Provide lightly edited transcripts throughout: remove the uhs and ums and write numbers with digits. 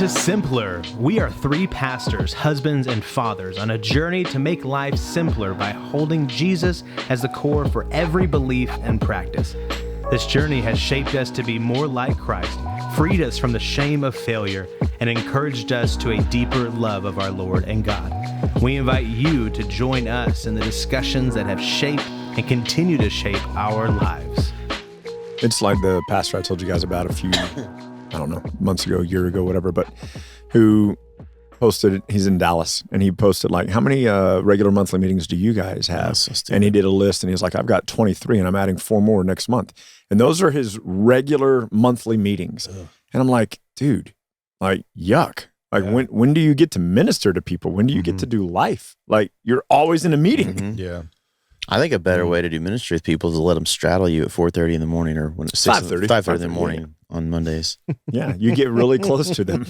to Simpler. We are three pastors, husbands, and fathers on a journey to make life simpler by holding Jesus as the core for every belief and practice. This journey has shaped us to be more like Christ, freed us from the shame of failure, and encouraged us to a deeper love of our Lord and God. We invite you to join us in the discussions that have shaped and continue to shape our lives. It's like the pastor I told you guys about a few, months ago, a year ago, whatever, but who posted, he's in Dallas, and he posted like, how many regular monthly meetings do you guys have? And he did a list, and he was like, I've got 23, and I'm adding 4 more next month. And those are his regular monthly meetings. Ugh. And I'm like, dude, like, yuck. Like, when do you get to minister to people? When do you get to do life? Like, you're always in a meeting. Mm-hmm. Yeah. I think a better way to do ministry with people is to let them straddle you at 4:30 in the morning, or when it's 5:30 in the morning on Mondays. Yeah, you get really close to them.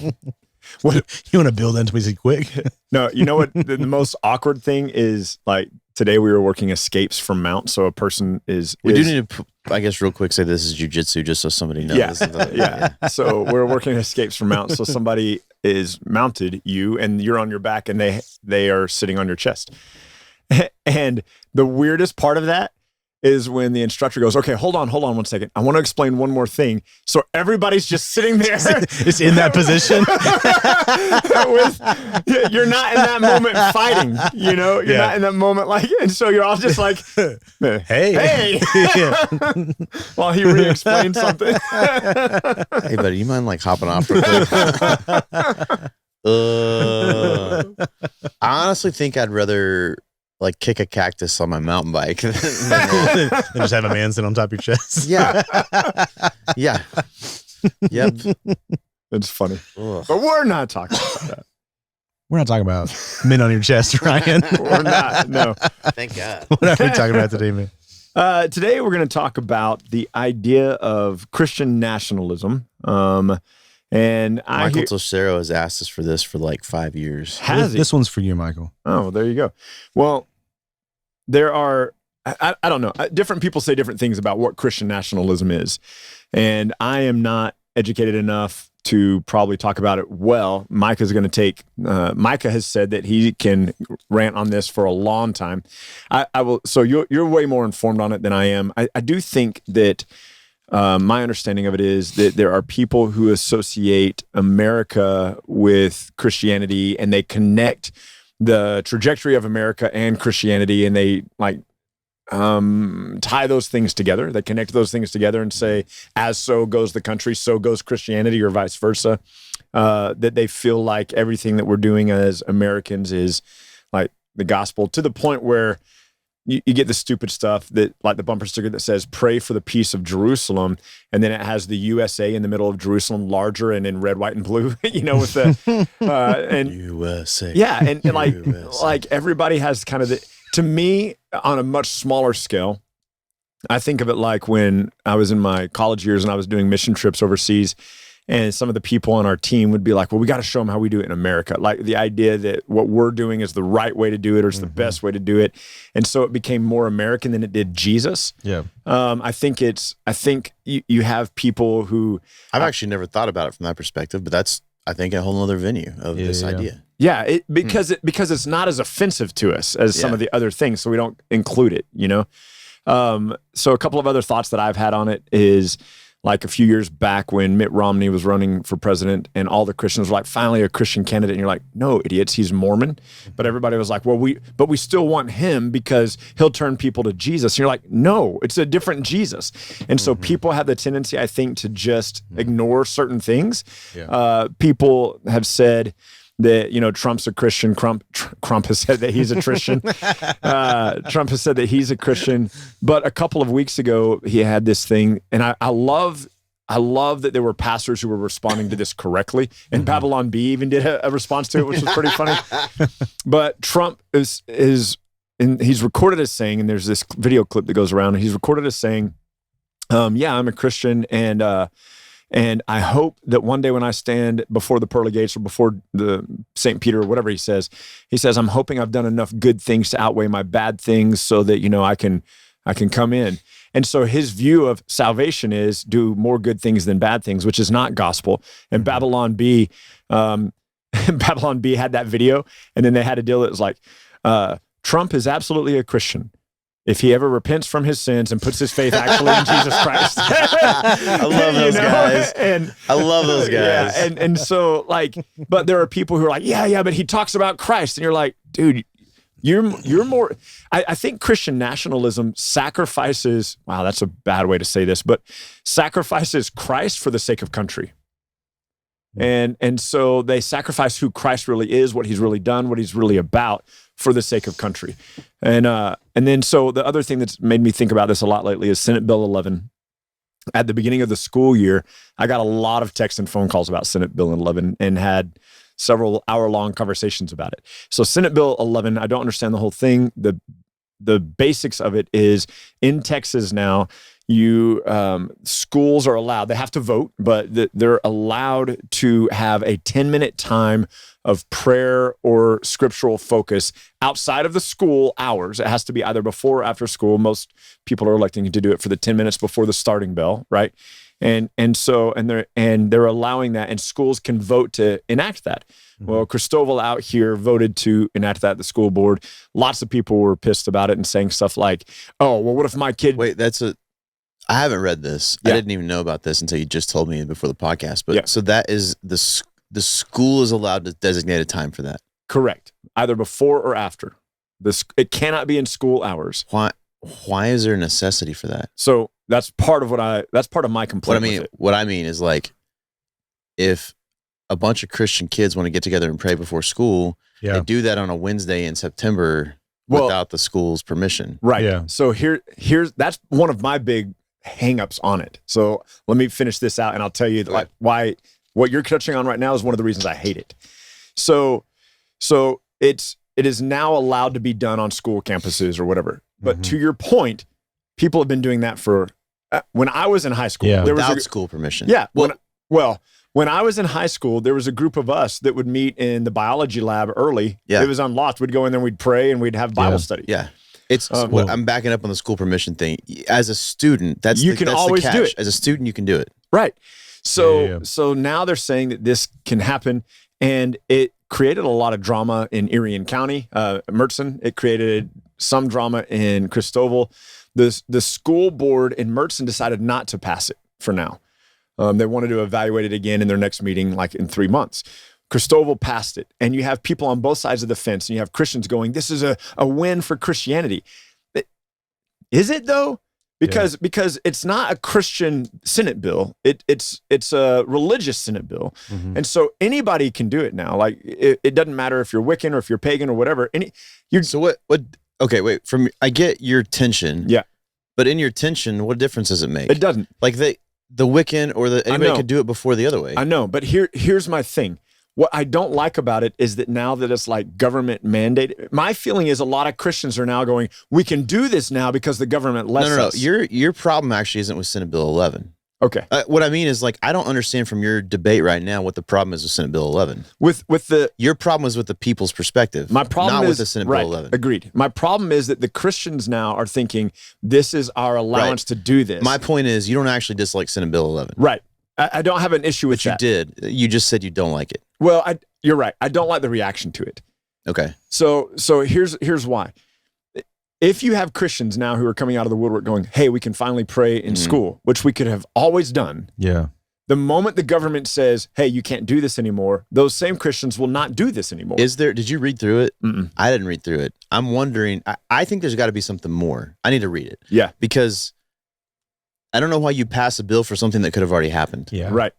What you want to build intimacy quick? No, you know what? The most awkward thing is, like, today we were working escapes from mount. So a person is. We do need to, I guess, real quick say this is jujitsu, just so somebody knows. Yeah. So we're working escapes from mount. So somebody is mounted you, and you're on your back, and they are sitting on your chest. And the weirdest part of that is when the instructor goes, okay, hold on 1 second. I want to explain one more thing. So everybody's just sitting there. It's in that position. You're not in that moment fighting, you know? You're not in that moment like, and so you're all just like, hey. While he re-explained something. Hey, buddy, you mind like hopping off real quick? I honestly think I'd rather like kick a cactus on my mountain bike than just have a man sit on top of your chest. Yeah. Yep. It's funny. Ugh. But we're not talking about that. We're not talking about men on your chest, Ryan. We're not, no. Thank God. What are we talking about today, man? Today we're going to talk about the idea of Christian nationalism. And Michael Tosero has asked us for this for like 5 years. This one's for you, Michael. Oh, there you go. Well, there are, I don't know, different people say different things about what Christian nationalism is. And I am not educated enough to probably talk about it well. Micah has said that he can rant on this for a long time. I will. So you're way more informed on it than I am. I do think that my understanding of it is that there are people who associate America with Christianity, and they connect the trajectory of America and Christianity, and they like tie those things together. They connect those things together and say, as so goes the country, so goes Christianity, or vice versa. That they feel like everything that we're doing as Americans is like the gospel, to the point where you get the stupid stuff that, like the bumper sticker that says, pray for the peace of Jerusalem. And then it has the USA in the middle of Jerusalem, larger and in red, white, and blue, you know, with the, and USA. Yeah. And like everybody has kind of to me, on a much smaller scale, I think of it like when I was in my college years and I was doing mission trips overseas, and some of the people on our team would be like, well, we got to show them how we do it in America. Like the idea that what we're doing is the right way to do it, or it's the best way to do it. And so it became more American than it did Jesus. Yeah. I think you have people who. I've actually never thought about it from that perspective, but that's, I think, a whole other venue of this idea. Yeah. Because it's not as offensive to us as some of the other things. So we don't include it, you know? So a couple of other thoughts that I've had on it is, like a few years back when Mitt Romney was running for president, and all the Christians were like, finally a Christian candidate. And you're like, no, idiots, he's Mormon. But everybody was like, well, we still want him because he'll turn people to Jesus. And you're like, no, it's a different Jesus. And so people have the tendency, I think, to just ignore certain things. Yeah. People have said that, you know, Trump's a Christian. Trump has said that he's a Christian. Trump has said that he's a Christian. But a couple of weeks ago, he had this thing, and I love that there were pastors who were responding to this correctly. And Babylon B even did a response to it, which was pretty funny. But Trump is and he's recorded as saying, and there's this video clip that goes around, and he's recorded as saying, yeah, I'm a Christian, and I hope that one day when I stand before the pearly gates, or before the St. Peter, or whatever he says, I'm hoping I've done enough good things to outweigh my bad things, so that, you know, I can I can come in. And so his view of salvation is do more good things than bad things, which is not gospel. And Babylon B had that video, and then they had a deal that was like, Trump is absolutely a Christian if he ever repents from his sins and puts his faith actually in Jesus Christ. I love those guys. And I love those guys. Yeah, and so like, but there are people who are like, yeah, but he talks about Christ. And you're like, dude, you're more, I think Christian nationalism sacrifices, wow, that's a bad way to say this, but sacrifices Christ for the sake of country. And so they sacrifice who Christ really is, what he's really done, what he's really about for the sake of country. And then so the other thing that's made me think about this a lot lately is Senate Bill 11. At the beginning of the school year, I got a lot of text and phone calls about Senate Bill 11 and had several hour-long conversations about it. So Senate Bill 11, I don't understand the whole thing. The basics of it is in Texas now, schools are allowed, they have to vote, but they're allowed to have a 10-minute time of prayer or scriptural focus outside of the school hours. It has to be either before or after school. Most people are electing to do it for the 10 minutes before the starting bell, right? And they're allowing that, and schools can vote to enact that. Mm-hmm. Well, Cristobal out here voted to enact that at the school board. Lots of people were pissed about it and saying stuff like, "Oh, well, what if my kid?" Wait, I haven't read this. Yeah. I didn't even know about this until you just told me before the podcast. But yeah. So that is the school is allowed to designate a time for that. Correct. Either before or after. It cannot be in school hours. Why is there a necessity for that? So that's part of my complaint. What I mean is like, if a bunch of Christian kids want to get together and pray before school, they do that on a Wednesday in September without the school's permission. Right. Yeah. So here's that's one of my big hangups on it. So let me finish this out, and I'll tell you why what you're touching on right now is one of the reasons I hate it. So it is now allowed to be done on school campuses or whatever. But to your point, people have been doing that for when I was in high school. Yeah, without school permission. Yeah. When I was in high school, there was a group of us that would meet in the biology lab early. Yeah. It was unlocked. We'd go in there, we'd pray, and we'd have Bible study. Yeah. I'm backing up on the school permission thing. As a student, that's always the catch. Do it. As a student, you can do it. Right. So now they're saying that this can happen, and it created a lot of drama in Erie County, Mertzen. It created some drama in Cristobal. The school board in Mertzen decided not to pass it for now. They wanted to evaluate it again in their next meeting, like in 3 months. Cristobal passed it, and you have people on both sides of the fence, and you have Christians going, this is a win for Christianity. Is it though? Because it's not a Christian Senate bill. It's a religious Senate bill. Mm-hmm. And so anybody can do it now. Like it doesn't matter if you're Wiccan or if you're pagan or whatever. So what okay, wait, I get your tension. Yeah. But in your tension, what difference does it make? It doesn't. Like the Wiccan or anybody could do it before the other way. I know, but here's my thing. What I don't like about it is that now that it's like government mandated, my feeling is a lot of Christians are now going, we can do this now because the government lets us. No. Your problem actually isn't with Senate Bill 11. Okay. What I mean is, like, I don't understand from your debate right now what the problem is with Senate Bill 11. Your problem is with the people's perspective. My problem not is with the Senate Bill 11. Agreed. My problem is that the Christians now are thinking this is our allowance to do this. My point is, you don't actually dislike Senate Bill 11. Right. I don't have an issue with that. But you did. You just said you don't like it. Well, you're right. I don't like the reaction to it. Okay. So here's why. If you have Christians now who are coming out of the woodwork going, hey, we can finally pray in school, which we could have always done. Yeah. The moment the government says, hey, you can't do this anymore, those same Christians will not do this anymore. Did you read through it? Mm-mm. I didn't read through it. I'm wondering, I think there's got to be something more. I need to read it. Yeah. Because I don't know why you pass a bill for something that could have already happened. Yeah. Right.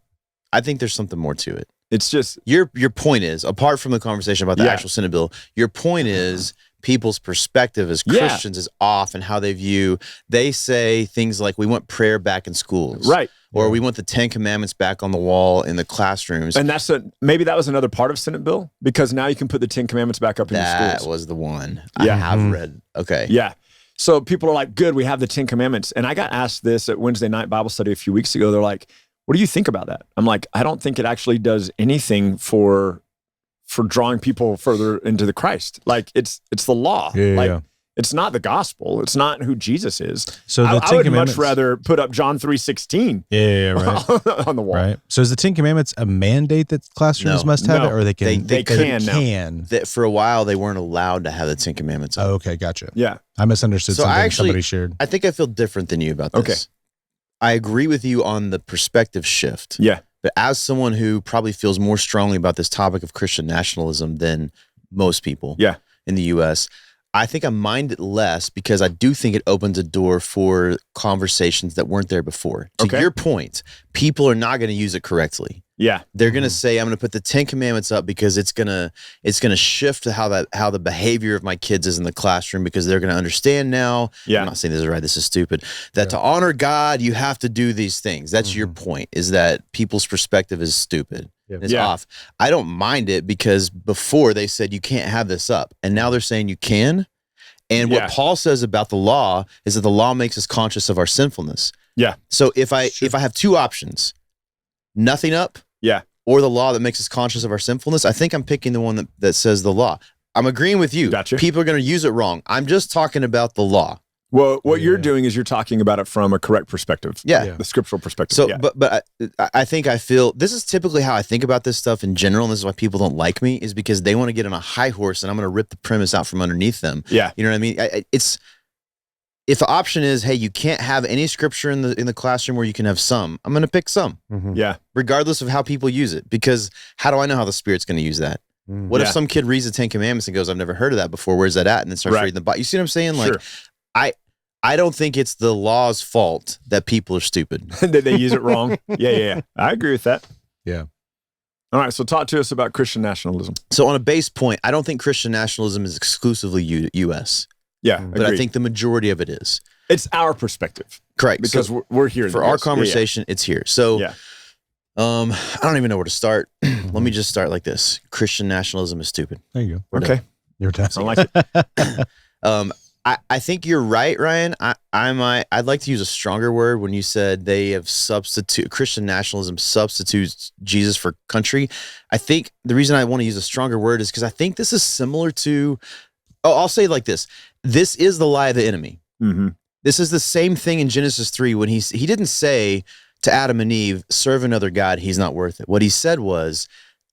I think there's something more to it. It's just your point is, apart from the conversation about the actual Senate bill, your point is people's perspective as Christians is off, and how they say things like, we want prayer back in schools. Right. Or we want the 10 Commandments back on the wall in the classrooms. And maybe that was another part of Senate bill, because now you can put the 10 Commandments back up in the schools. That was the one. Yeah. I have read. Okay. Yeah. So people are like, good, we have the 10 Commandments. And I got asked this at Wednesday night Bible study a few weeks ago. They're like, what do you think about that? I'm like, I don't think it actually does anything for drawing people further into the Christ. Like it's the law. Yeah. It's not the gospel. It's not who Jesus is. So the I Ten would much Commandments, rather put up John 3:16 yeah, right. on the wall. Right. So is the Ten Commandments a mandate that classrooms No. must have No. it, or they can? They can now. can. That for a while they weren't allowed to have the Ten Commandments up. Oh, okay, gotcha. Yeah. I misunderstood So something somebody shared. I think I feel different than you about this. Okay. I agree with you on the perspective shift. Yeah. But as someone who probably feels more strongly about this topic of Christian nationalism than most people Yeah. in the U.S., I think I mind it less because I do think it opens a door for conversations that weren't there before. To Okay. your point, people are not going to use it correctly. Yeah. They're going to say, I'm going to put the 10 commandments up because it's going to shift how the behavior of my kids is in the classroom because they're going to understand now. Yeah. I'm not saying this is right. This is stupid. That to honor God, you have to do these things. That's your point, is that people's perspective is stupid. Yeah. It's Yeah. off. I don't mind it because before they said you can't have this up. And now they're saying you can. And Yeah. what Paul says about the law is that the law makes us conscious of our sinfulness. Yeah. So if I have two options, nothing up, Yeah. or the law that makes us conscious of our sinfulness, I think I'm picking the one that says the law. I'm agreeing with you. Gotcha. People are going to use it wrong. I'm just talking about the law. Well, what you're Yeah. doing is you're talking about it from a correct perspective. Yeah. Yeah. The scriptural perspective. So, yeah. but I think I feel this is typically how I think about this stuff in general. And this is why people don't like me, is because they want to get on a high horse and I'm going to rip the premise out from underneath them. Yeah. You know what I mean? It's if the option is, hey, you can't have any scripture in the classroom where you can have some, I'm going to pick some, Yeah. regardless of how people use it. Because how do I know how the Spirit's going to use that? What if Yeah. some kid reads the 10 Commandments and goes, I've never heard of that before. Where's that at? And then starts Right. reading the Bible. You see what I'm saying? Like, Sure. I don't think it's the law's fault that people are stupid. That they use it wrong. Yeah. I agree with that. Yeah. All right. So talk to us about Christian nationalism. So on a base point, I don't think Christian nationalism is exclusively U.S., Yeah. but I agreed. think the majority of it is. it's our perspective Correct. because So we're here in for the our US. Yeah, yeah. conversation, it's here. So Yeah. I don't even know where to start. Let me just start like this. Christian nationalism is stupid. There you go. We're Okay. Your time. I like it. I think you're right, Ryan. I'd like to use a stronger word when you said they have Christian nationalism substitutes Jesus for country. I think the reason I want to use a stronger word is because I think this is similar to, I'll say it like this. This is the lie of the enemy. Mm-hmm. This is the same thing in Genesis 3 when he didn't say to Adam and Eve, serve another God, he's not worth it. What he said was,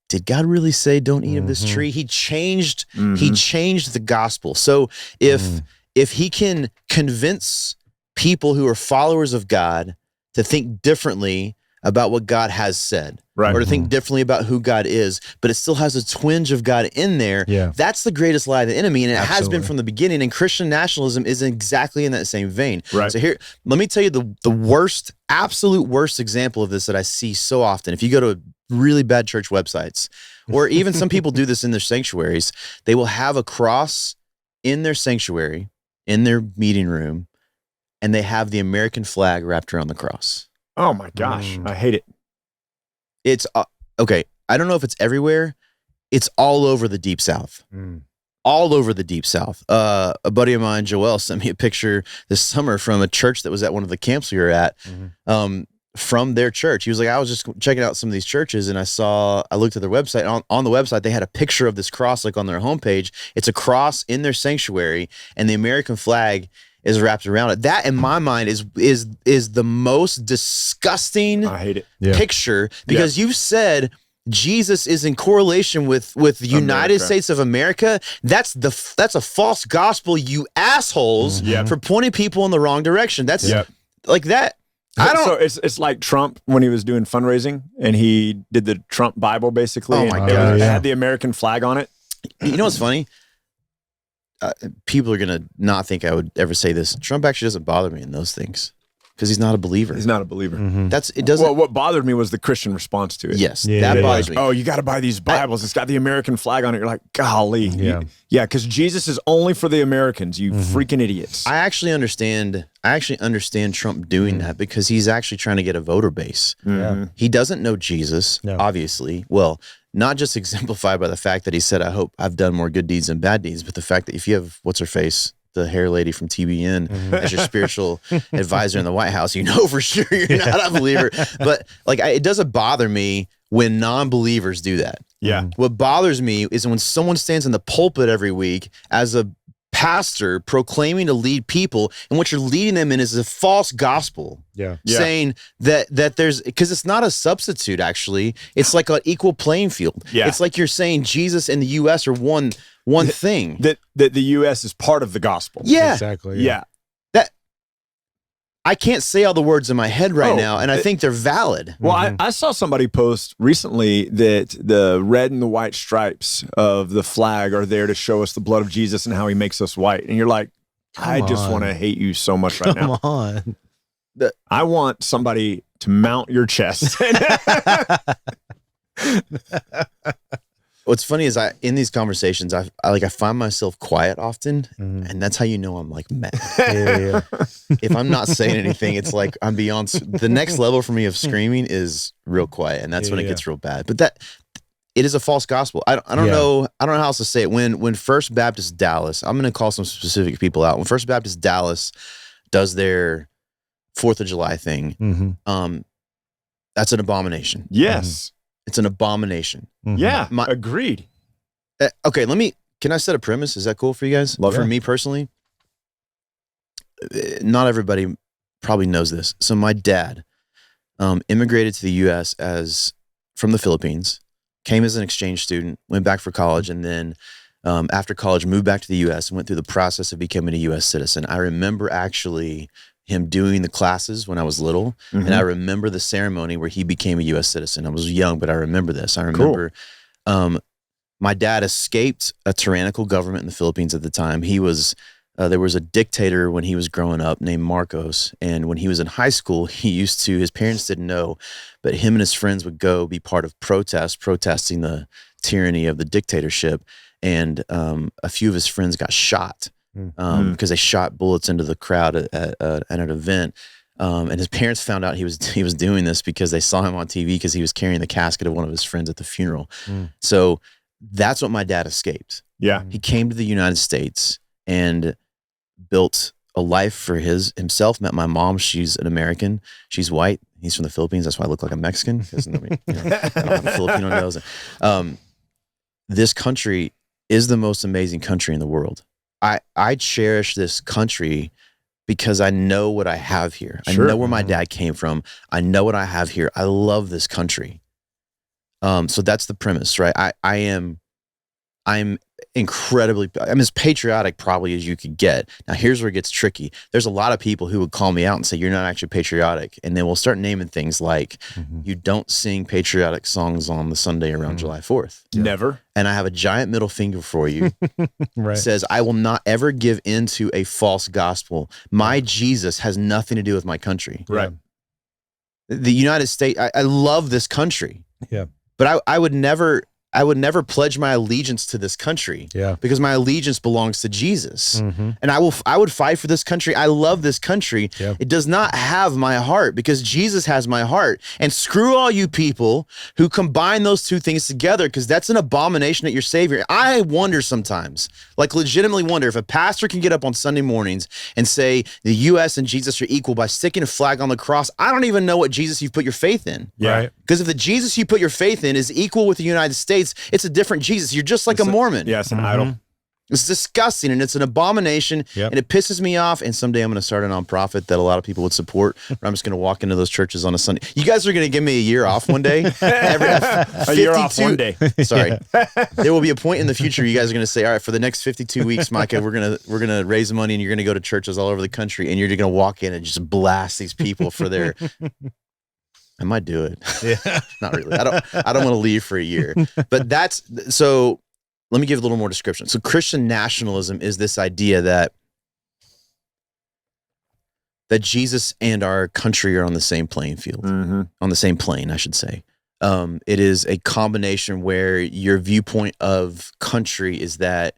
did God really say don't eat of this tree? He changed the gospel. So if he can convince people who are followers of God to think differently about what God has said, Right. or to think differently about who God is, but it still has a twinge of God in there, Yeah. that's the greatest lie of the enemy, and it has been Absolutely. from the beginning, and Christian nationalism is exactly in that same vein. Right. So here, let me tell you the worst, absolute worst example of this that I see so often. If you go to really bad church websites, or even some people do this in their sanctuaries, they will have a cross in their sanctuary, in their meeting room, and they have the American flag wrapped around the cross. Oh my gosh. I hate it. It's okay. I don't know if it's everywhere. It's all over the Deep South. All over the Deep South. A buddy of mine, Joel, sent me a picture this summer from a church that was at one of the camps we were at. From their church. He was like, I was just checking out some of these churches and I looked at their website. On the website, they had a picture of this cross like on their homepage. It's a cross in their sanctuary and the American flag is wrapped around it. That in my mind is the most disgusting I hate it. Yeah. picture because you said Jesus is in correlation with the United America. States of America. That's a false gospel, you assholes, Yep. for pointing people in the wrong direction. That's Yep. like that. I don't. So it's like Trump when he was doing fundraising and he did the Trump Bible basically. Oh and my it God. was- it Yeah. had the American flag on it. You know what's funny? People are gonna not think I would ever say this. Trump actually doesn't bother me in those things because he's not a believer. He's not a believer. It doesn't. Well, what bothered me was the Christian response to it. Yes, Yeah, that yeah, bothers Like, me. oh, you got to buy these Bibles. It's got the American flag on it. You're like, golly. Yeah. Yeah, because Jesus is only for the Americans, you freaking idiots. I actually understand Trump doing that because he's actually trying to get a voter base. Yeah. He doesn't know Jesus, No. obviously. Well, not just exemplified by the fact that he said, I hope I've done more good deeds than bad deeds, but the fact that if you have, what's her face, the hair lady from TBN as your spiritual advisor in the White House, you know for sure you're not a believer. But like, it doesn't bother me when non-believers do that. Yeah. What bothers me is when someone stands in the pulpit every week as a pastor proclaiming to lead people, and what you're leading them in is a false gospel. Yeah. Saying that there's, because it's not a substitute, actually. It's like an equal playing field. Yeah. It's like you're saying Jesus and the U.S. are one thing. That the U.S. is part of the gospel. Yeah. Exactly. Yeah. I can't say all the words in my head right now, and I think they're valid. Well, I saw somebody post recently that the red and the white stripes of the flag are there to show us the blood of Jesus and how he makes us white. And you're like, I just want to hate you so much right now. Come on. I want somebody to mount your chest. What's funny is in these conversations, I find myself quiet often, and that's how you know I'm like mad. Yeah. If I'm not saying anything, it's like I'm beyond. The next level for me of screaming is real quiet, and that's when it gets real bad. But it is a false gospel. I don't know how else to say it. When First Baptist Dallas, I'm going to call some specific people out. When First Baptist Dallas does their 4th of July thing, that's an abomination. Yes. It's an abomination. Yeah. Agreed. Okay, can I set a premise? Is that cool for you guys? For me personally, not everybody probably knows this. So my dad immigrated to the U.S. from the Philippines, came as an exchange student, went back for college, and then after college moved back to the U.S. and went through the process of becoming a U.S. citizen. I remember actually him doing the classes when I was little, and I remember the ceremony where he became a U.S. citizen. I was young, but I remember this. I remember my dad escaped a tyrannical government in the Philippines at the time. He was there was a dictator when he was growing up named Marcos, and when he was in high school, his parents didn't know, but him and his friends would go be part of protesting the tyranny of the dictatorship, and a few of his friends got shot. Because they shot bullets into the crowd at an event, and his parents found out he was doing this because they saw him on TV because he was carrying the casket of one of his friends at the funeral. So that's what my dad escaped. Yeah, he came to the United States and built a life for himself. Met my mom. She's an American. She's white. He's from the Philippines. That's why I look like a Mexican, because I don't have a Filipino nose. This country is the most amazing country in the world. I cherish this country because I know what I have here. Sure. I know where my dad came from. I know what I have here. I love this country. So that's the premise, right? I'm as patriotic probably as you could get. Now here's where it gets tricky. There's a lot of people who would call me out and say, you're not actually patriotic. And then we'll start naming things like, you don't sing patriotic songs on the Sunday around July 4th. Never. And I have a giant middle finger for you. Right. It says, I will not ever give into a false gospel. My Jesus has nothing to do with my country. Right. The United States, I love this country. Yeah. But I would never pledge my allegiance to this country. Yeah. Because my allegiance belongs to Jesus. And I would fight for this country. I love this country. Yeah. It does not have my heart because Jesus has my heart. And screw all you people who combine those two things together, because that's an abomination at your Savior. I wonder sometimes, like legitimately wonder, if a pastor can get up on Sunday mornings and say the U.S. and Jesus are equal by sticking a flag on the cross. I don't even know what Jesus you've put your faith in. Yeah. Right. Because if the Jesus you put your faith in is equal with the United States, it's a different Jesus. You're just like a Mormon. Yeah, it's an idol. It's disgusting, and it's an abomination, and it pisses me off. And someday I'm going to start a nonprofit that a lot of people would support, where I'm just going to walk into those churches on a Sunday. You guys are going to give me a year off one day? A year off one day. Sorry. There will be a point in the future you guys are going to say, all right, for the next 52 weeks, Micah, we're going to raise money, and you're going to go to churches all over the country, and you're going to walk in and just blast these people for their... I might do it. Yeah. Not really. I don't want to leave for a year. But so let me give a little more description. So Christian nationalism is this idea that Jesus and our country are on the same playing field, on the same plane, I should say. It is a combination where your viewpoint of country is that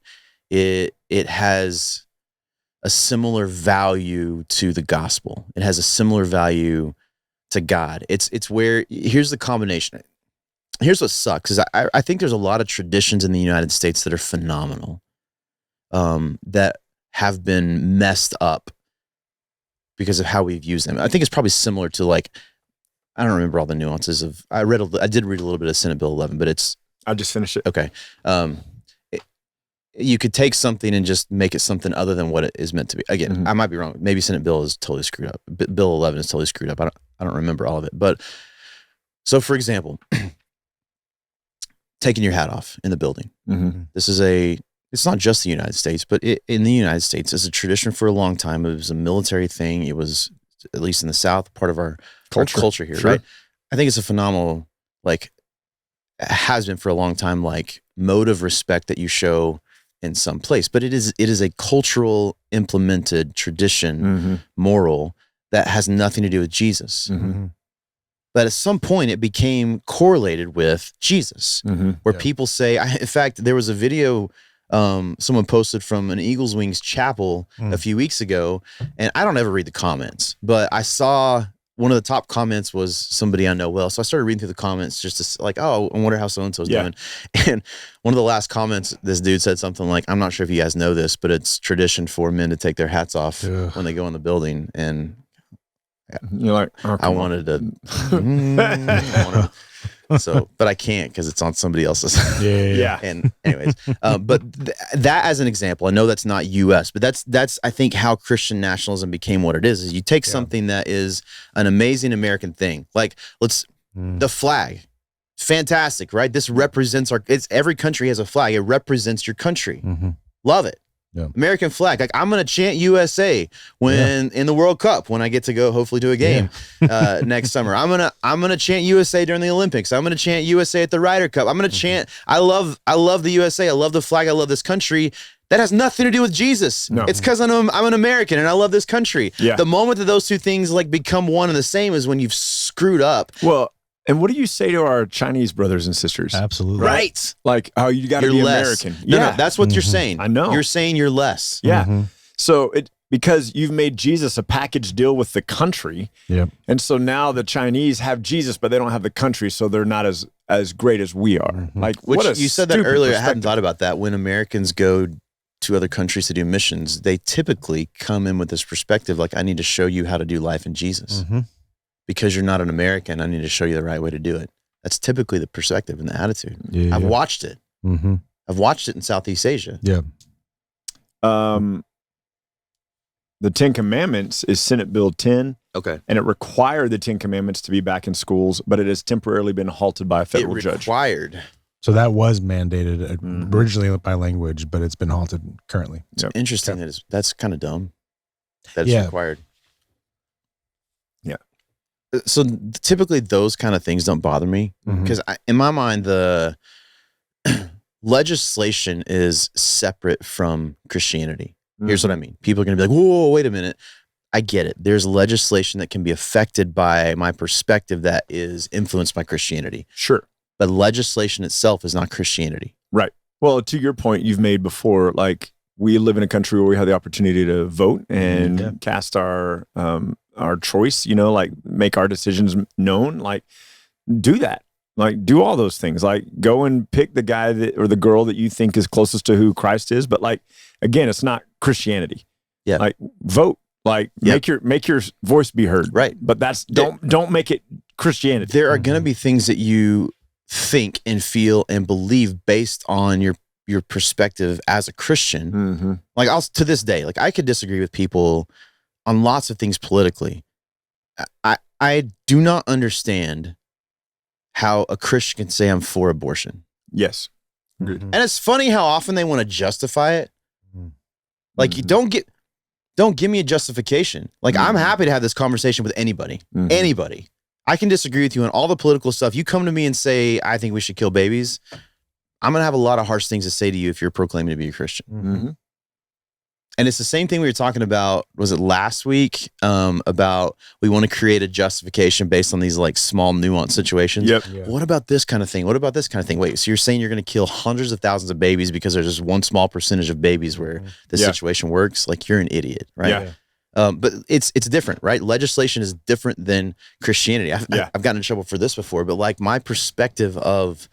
it has a similar value to the gospel. It has a similar value to God. It's where, here's the combination. Here's what sucks is I think there's a lot of traditions in the United States that are phenomenal, that have been messed up because of how we've used them. I think it's probably similar to, like, I don't remember all the nuances of, I did read a little bit of Senate Bill 11, but I just finished it. okay. you could take something and just make it something other than what it is meant to be. Again, I might be wrong. Maybe Senate bill is totally screwed up. Bill 11 is totally screwed up. I don't remember all of it. But so, for example, taking your hat off in the building. This is it's not just the United States, but in the United States, it's a tradition for a long time. It was a military thing. It was, at least in the South, part of our culture here, right? I think it's a phenomenal, like, it has been for a long time, like, mode of respect that you show in some place. But it is a cultural implemented tradition, moral, that has nothing to do with Jesus. But at some point, it became correlated with Jesus, where people say, in fact, there was a video someone posted from an Eagles Wings chapel a few weeks ago, and I don't ever read the comments, but I saw one of the top comments was somebody I know well. So I started reading through the comments just to like, oh, I wonder how so-and-so's doing. And one of the last comments, this dude said something like, I'm not sure if you guys know this, but it's tradition for men to take their hats off when they go in the building. And you're like, oh, I wanted to, so, but I can't because it's on somebody else's. Yeah. And anyways, but that as an example, I know that's not U.S., but that's I think how Christian nationalism became what it is you take something that is an amazing American thing, like the flag, fantastic, right? This represents every country has a flag. It represents your country. Love it. Yeah. American flag. Like, I'm going to chant USA when in the World Cup, when I get to go hopefully to a game next summer. I'm going to chant USA during the Olympics. I'm going to chant USA at the Ryder Cup. I'm going to chant, I love the USA. I love the flag. I love this country. That has nothing to do with Jesus. No. It's because I'm an American and I love this country. Yeah. The moment that those two things like become one and the same is when you've screwed up. Well, and what do you say to our Chinese brothers and sisters? Absolutely. Right. Like, oh, you got to be less American. No, that's what you're saying. I know. You're saying you're less. Yeah. So because you've made Jesus a package deal with the country. Yeah. And so now the Chinese have Jesus, but they don't have the country, so they're not as great as we are. Like, which you said that earlier. I hadn't thought about that. When Americans go to other countries to do missions, they typically come in with this perspective, like, I need to show you how to do life in Jesus. Because you're not an American, I need to show you the right way to do it. That's typically the perspective and the attitude. I've watched it. I've watched it in Southeast Asia. Yeah. The 10 Commandments is Senate Bill 10. Okay. And it required the 10 Commandments to be back in schools, but it has temporarily been halted by a federal judge. Required. So that was mandated originally by language, but it's been halted currently. So interesting. That's kind of dumb. That's required. So typically those kind of things don't bother me because in my mind, the legislation is separate from Christianity. Here's what I mean. People are going to be like, whoa, wait a minute. I get it. There's legislation that can be affected by my perspective that is influenced by Christianity. Sure. But legislation itself is not Christianity. Right. Well, to your point you've made before, like, we live in a country where we have the opportunity to vote and cast our choice, like, make our decisions known, like, do that, like, do all those things, like, go and pick the guy or the girl that you think is closest to who Christ is. But, like, again, it's not Christianity. Yeah. Like, vote, like, make your voice be heard. Right. But don't make it Christianity. There are going to be things that you think and feel and believe based on your perspective as a Christian. Like, to this day, like, I could disagree with people on lots of things politically. I do not understand how a Christian can say I'm for abortion. Yes. And it's funny how often they want to justify it. Like, you don't give me a justification. Like, I'm happy to have this conversation with anybody. Anybody. I can disagree with you on all the political stuff. You come to me and say, I think we should kill babies, I'm going to have a lot of harsh things to say to you if you're proclaiming to be a Christian. And it's the same thing we were talking about, was it last week, about we want to create a justification based on these, like, small nuanced situations. What about this kind of thing? What about this kind of thing? Wait, so you're saying you're going to kill hundreds of thousands of babies because there's just one small percentage of babies where this situation works? Like, you're an idiot, right? But it's different, right? Legislation is different than Christianity. I've gotten in trouble for this before, but, like, my perspective of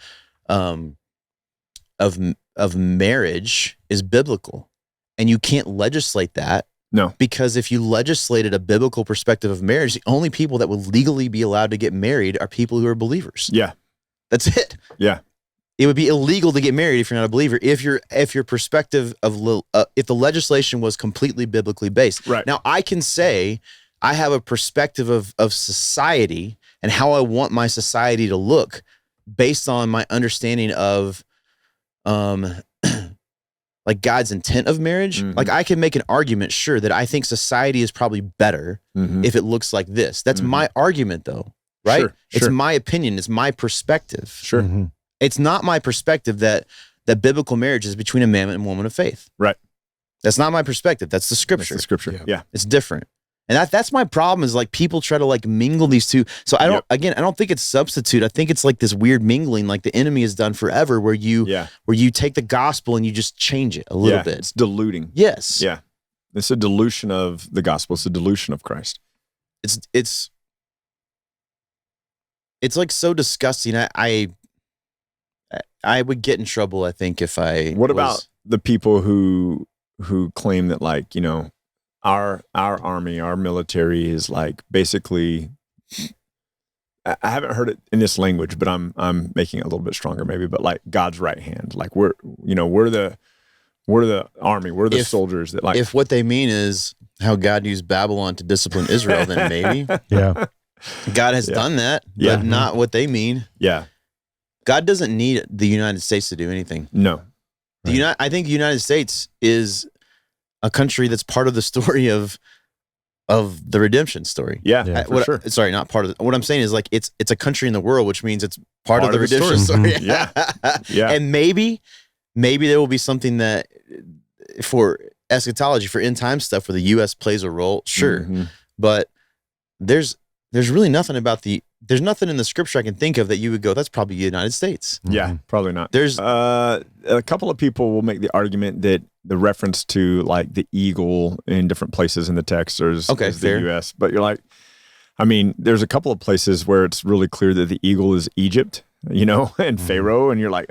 marriage is biblical. And you can't legislate that. No. Because if you legislated a biblical perspective of marriage, the only people that would legally be allowed to get married are people who are believers. Yeah. That's it. Yeah. it would be illegal to get married if you're not a believer. If your perspective of if the legislation was completely biblically based. Right. Now, I can say I have a perspective of society and how I want my society to look based on my understanding of like God's intent of marriage. Mm-hmm. Like I can make an argument, sure, that I think society is probably better if it looks like this. That's my argument though, right? Sure, it's sure. my opinion. It's my perspective. Sure. It's not my perspective that biblical marriage is between a man and woman of faith. Right. That's not my perspective. That's the scripture. That's the scripture. Yeah. It's different. And that's my problem is like people try to like mingle these two. So I don't think it's substitute. I think it's like this weird mingling like the enemy has done forever where you take the gospel and you just change it a little bit. It's diluting. Yes. Yeah. It's a dilution of the gospel. It's a dilution of Christ. It's like so disgusting. I would get in trouble, I think, if I What about the people who claim that like, you know, our army, our military is like basically, I haven't heard it in this language, but I'm making it a little bit stronger maybe, but like God's right hand. Like we're the army, we're the soldiers that like. If what they mean is how God used Babylon to discipline Israel, then maybe. Yeah. God has done that, but not what they mean. Yeah. God doesn't need the United States to do anything. No. I think the United States is a country that's part of the story of the redemption story. Yeah, for sure. Sorry, not part of what I'm saying is like it's a country in the world, which means it's part of the redemption story. Yeah. Yeah. And maybe there will be something that for eschatology, for end time stuff where the US plays a role, sure. But there's really nothing there's nothing in the scripture I can think of that you would go, that's probably the United States. Yeah, probably not. There's a couple of people will make the argument that the reference to like the eagle in different places in the text is the US, but you're like, I mean, there's a couple of places where it's really clear that the eagle is Egypt, you know, and Pharaoh, and you're like,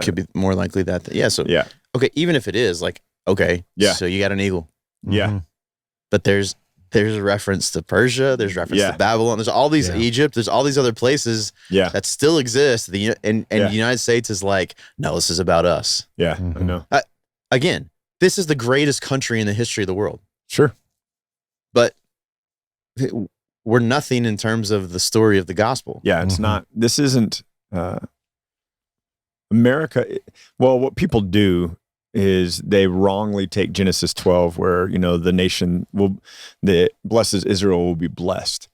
could be more likely that. Yeah. So, yeah. Okay. Even if it is like, okay. Yeah. So you got an eagle. Yeah. But there's a reference to Persia. There's reference to Babylon. There's all these Egypt. There's all these other places that still exist. And the United States is like, no, this is about us. Yeah. I know. Again, this is the greatest country in the history of the world. Sure. But we're nothing in terms of the story of the gospel. Yeah. It's not, this isn't America. Well, what people do is they wrongly take Genesis 12 where, you know, the nation that blesses Israel will be blessed.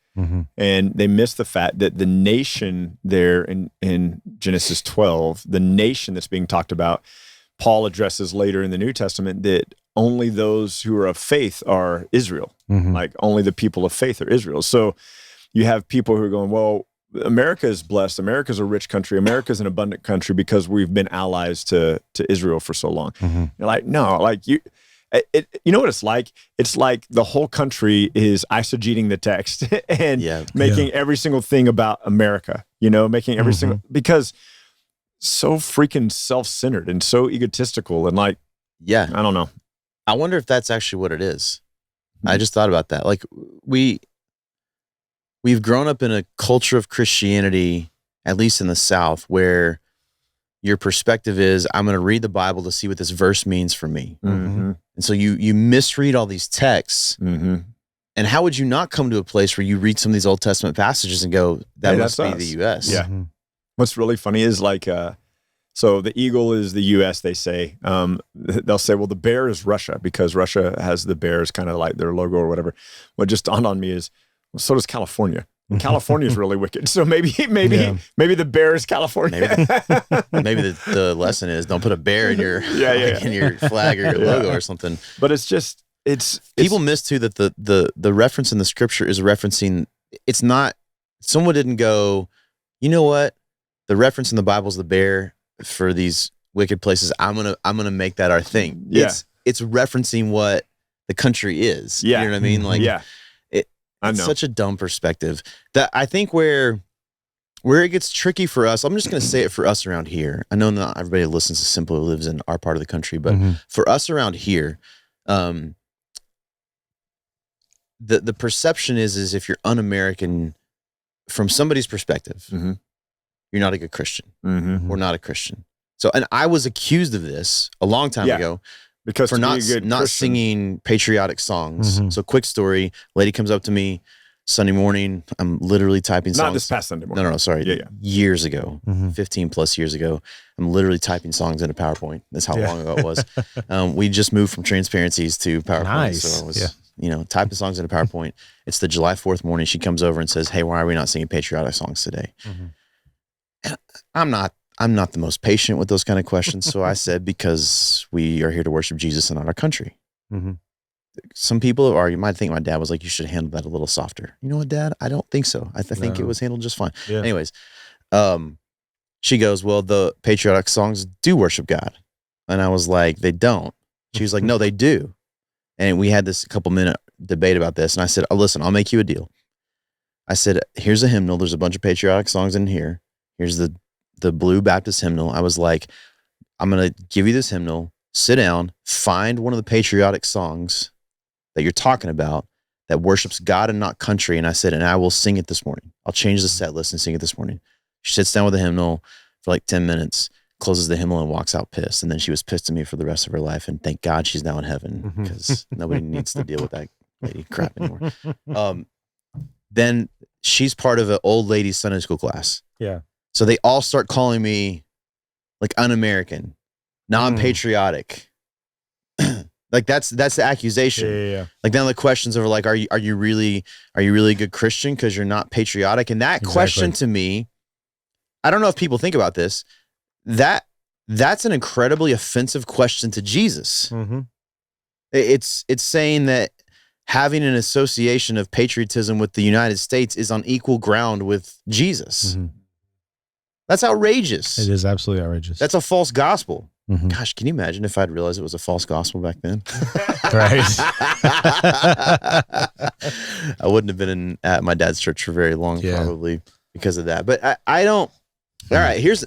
And they miss the fact that the nation there in Genesis 12, the nation that's being talked about, Paul addresses later in the New Testament that only those who are of faith are Israel. Like only the people of faith are Israel. So you have people who are going, well, America is blessed. America's a rich country. America's an abundant country because we've been allies to Israel for so long. You're like, no, like you know what it's like? It's like the whole country is eisegeting the text and making every single thing about America, you know, making every single, because so freaking self-centered and so egotistical and like, I don't know. I wonder if that's actually what it is. I just thought about that. Like we've grown up in a culture of Christianity, at least in the South, where your perspective is, I'm going to read the Bible to see what this verse means for me. And so you misread all these texts. And how would you not come to a place where you read some of these Old Testament passages and go, that must be the U.S.? Yeah. What's really funny is like, so the eagle is the U.S., they say. They'll say, well, the bear is Russia because Russia has the bear as kind of like their logo or whatever. What just dawned on me is, well, so does California. And California is really wicked. So maybe the bear is California. Maybe the lesson is don't put a bear in your in your flag or your logo or something. But it's people miss too that the reference in the scripture is referencing. It's not. Someone didn't go, you know what? The reference in the Bible is the bear for these wicked places. I'm gonna make that our thing. Yeah. It's referencing what the country is. You know what I mean? Like it's such a dumb perspective that I think where it gets tricky for us. I'm just gonna say it for us around here. I know not everybody who listens to Simple lives in our part of the country, but for us around here, the perception is if you're un-American from somebody's perspective. you're not a good Christian. Mm-hmm. We're not a Christian. So, and I was accused of this a long time ago because for not singing patriotic songs. So quick story, lady comes up to me Sunday morning. I'm literally typing songs. Not this past Sunday morning. No, sorry. Years ago, 15 plus years ago, I'm literally typing songs into PowerPoint. That's how long ago it was. We just moved from transparencies to PowerPoint. Nice. So I was, typing songs into PowerPoint. It's the July 4th morning. She comes over and says, hey, why are we not singing patriotic songs today? And I'm not the most patient with those kind of questions. So I said, because we are here to worship Jesus and not our country. Some people have argued, might think my dad was like, you should handle that a little softer. You know what, Dad? I don't think so. I think it was handled just fine. Yeah. Anyways, she goes, well, the patriotic songs do worship God. And I was like, they don't. She was like, no, they do. And we had this couple minute debate about this. And I said, oh, listen, I'll make you a deal. I said, here's a hymnal. There's a bunch of patriotic songs in here. Here's the Blue Baptist hymnal. I was like, I'm going to give you this hymnal. Sit down, find one of the patriotic songs that you're talking about that worships God and not country. And I said, and I will sing it this morning. I'll change the set list and sing it this morning. She sits down with the hymnal for like 10 minutes, closes the hymnal and walks out pissed. And then she was pissed at me for the rest of her life. And thank God she's now in heaven because nobody needs to deal with that lady crap anymore. Then she's part of an old lady Sunday school class. Yeah. So they all start calling me like un-American, non-patriotic. Like that's the accusation. Yeah. Like then the questions are like, are you really a good Christian because you're not patriotic? And that question to me, I don't know if people think about this. That's an incredibly offensive question to Jesus. It's saying that having an association of patriotism with the United States is on equal ground with Jesus. That's outrageous. It is absolutely outrageous. That's a false gospel. Gosh, can you imagine if I'd realized it was a false gospel back then? Right. I wouldn't have been at my dad's church for very long, probably because of that. But I don't. All right, here's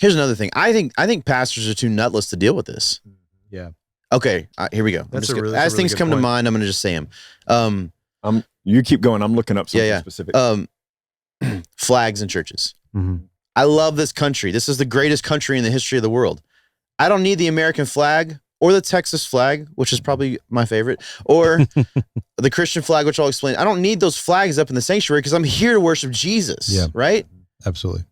another thing. I think pastors are too nutless to deal with this. Yeah. Okay, here we go. As things come to mind, I'm going to just say them. You keep going. I'm looking up something specific. Flags in churches. I love this country. This is the greatest country in the history of the world. I don't need the American flag or the Texas flag, which is probably my favorite, or the Christian flag, which I'll explain. I don't need those flags up in the sanctuary because I'm here to worship Jesus, right? Absolutely.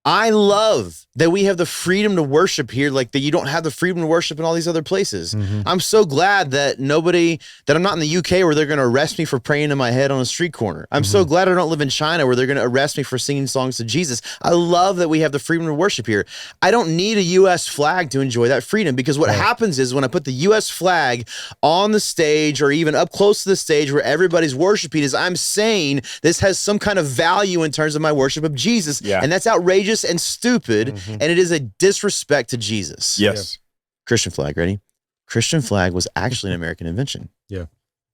I love that we have the freedom to worship here, like that you don't have the freedom to worship in all these other places. I'm so glad that I'm not in the UK where they're going to arrest me for praying in my head on a street corner. I'm so glad I don't live in China where they're going to arrest me for singing songs to Jesus. I love that we have the freedom to worship here. I don't need a US flag to enjoy that freedom because what happens is when I put the US flag on the stage or even up close to the stage where everybody's worshiping is I'm saying this has some kind of value in terms of my worship of Jesus. And that's outrageous and stupid, and it is a disrespect to Jesus. Yes. Christian flag, ready? Christian flag was actually an American invention. Yeah.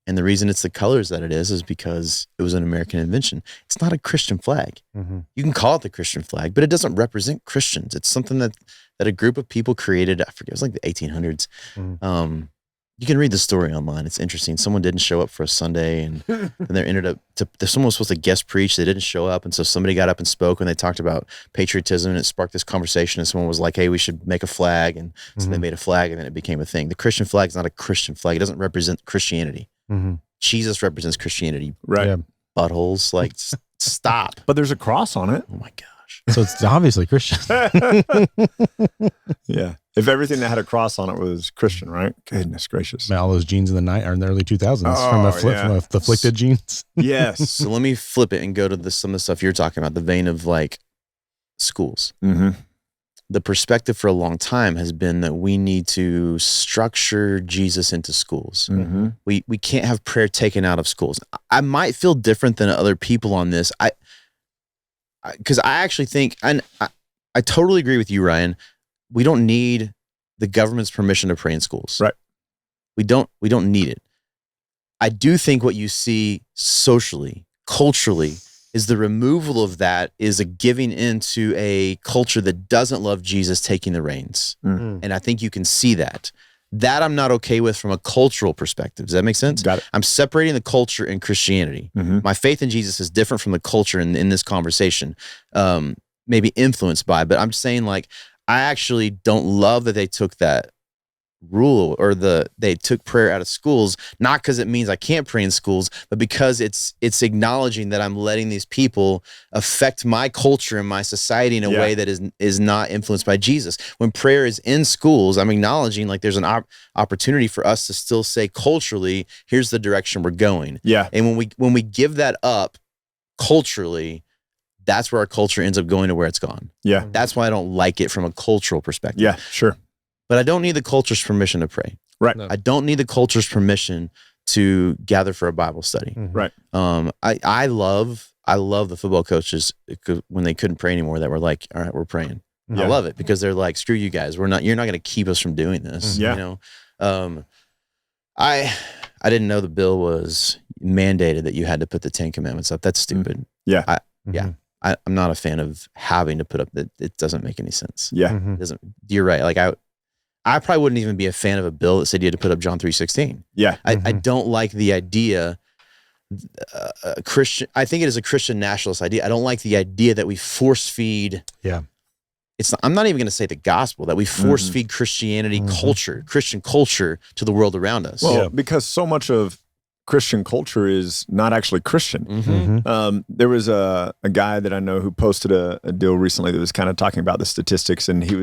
And the reason it's the colors that it is because it was an American invention. It's not a Christian flag. You can call it the Christian flag, but it doesn't represent Christians. It's something that a group of people created. I forget, it was like the 1800s. You can read the story online. It's interesting. Someone didn't show up for a Sunday and there ended up someone was supposed to guest preach. They didn't show up. And so somebody got up and spoke and they talked about patriotism and it sparked this conversation. And someone was like, hey, we should make a flag. And so they made a flag and then it became a thing. The Christian flag is not a Christian flag. It doesn't represent Christianity. Jesus represents Christianity. Right. Yeah. Buttholes. Like, stop. But there's a cross on it. Oh my gosh. So it's obviously Christian. Yeah. If everything that had a cross on it was Christian, right? Goodness gracious. All those jeans in the early 2000s from afflicted jeans. Yes. So let me flip it and go to some of the stuff you're talking about, the vein of like schools. The perspective for a long time has been that we need to structure Jesus into schools. We can't have prayer taken out of schools. I might feel different than other people on this. Because I actually think, and I totally agree with you, Ryan. We don't need the government's permission to pray in schools. Right. We don't need it. I do think what you see socially, culturally, is the removal of that is a giving into a culture that doesn't love Jesus taking the reins. And I think you can see that. That I'm not okay with from a cultural perspective. Does that make sense? Got it. I'm separating the culture and Christianity. My faith in Jesus is different from the culture in this conversation, maybe influenced by, but I'm just saying, like, I actually don't love that they took that rule, or they took prayer out of schools, not because it means I can't pray in schools, but because it's acknowledging that I'm letting these people affect my culture and my society in a way that is not influenced by Jesus. When prayer is in schools, I'm acknowledging, like, there's an opportunity for us to still say culturally, here's the direction we're going. Yeah. And when we give that up culturally, that's where our culture ends up going to where it's gone. Yeah. That's why I don't like it from a cultural perspective. Yeah, sure. But I don't need the culture's permission to pray. Right. No. I don't need the culture's permission to gather for a Bible study. Right. I love the football coaches when they couldn't pray anymore that were like, all right, we're praying. Yeah. I love it because they're like, screw you guys. You're not going to keep us from doing this. Yeah. You know? I didn't know the bill was mandated that you had to put the 10 Commandments up. That's stupid. Yeah. I'm not a fan of having to put up that. It doesn't make any sense. Yeah. It doesn't. You're right. Like I probably wouldn't even be a fan of a bill that said you had to put up John 3:16. Yeah. I don't like the idea. Christian. I think it is a Christian nationalist idea. I don't like the idea that we force feed. Yeah. I'm not even going to say the gospel, that we force feed Christianity culture, Christian culture to the world around us. Well, because so much of Christian culture is not actually Christian. There was a guy that I know who posted a deal recently that was kind of talking about the statistics, and he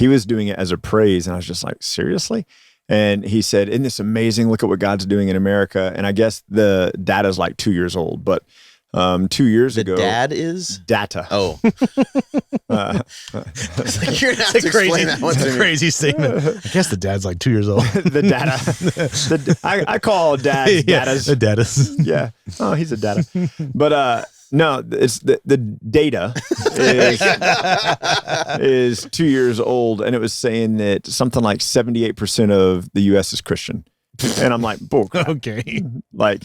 was doing it as a praise, and I was just like, seriously? And he said, isn't this amazing? Look at what God's doing in America. And I guess the data is like 2 years old, but 2 years ago. Dad is? Data. Oh. It's like, you're not to explain that one to me. Crazy statement. I guess the dad's like 2 years old. The data. I call dads datas. The datas. Yeah. Oh, he's a data. But no, it's the data is 2 years old, and it was saying that something like 78% of the U.S. is Christian. And I'm like, bull crap. Okay. Like,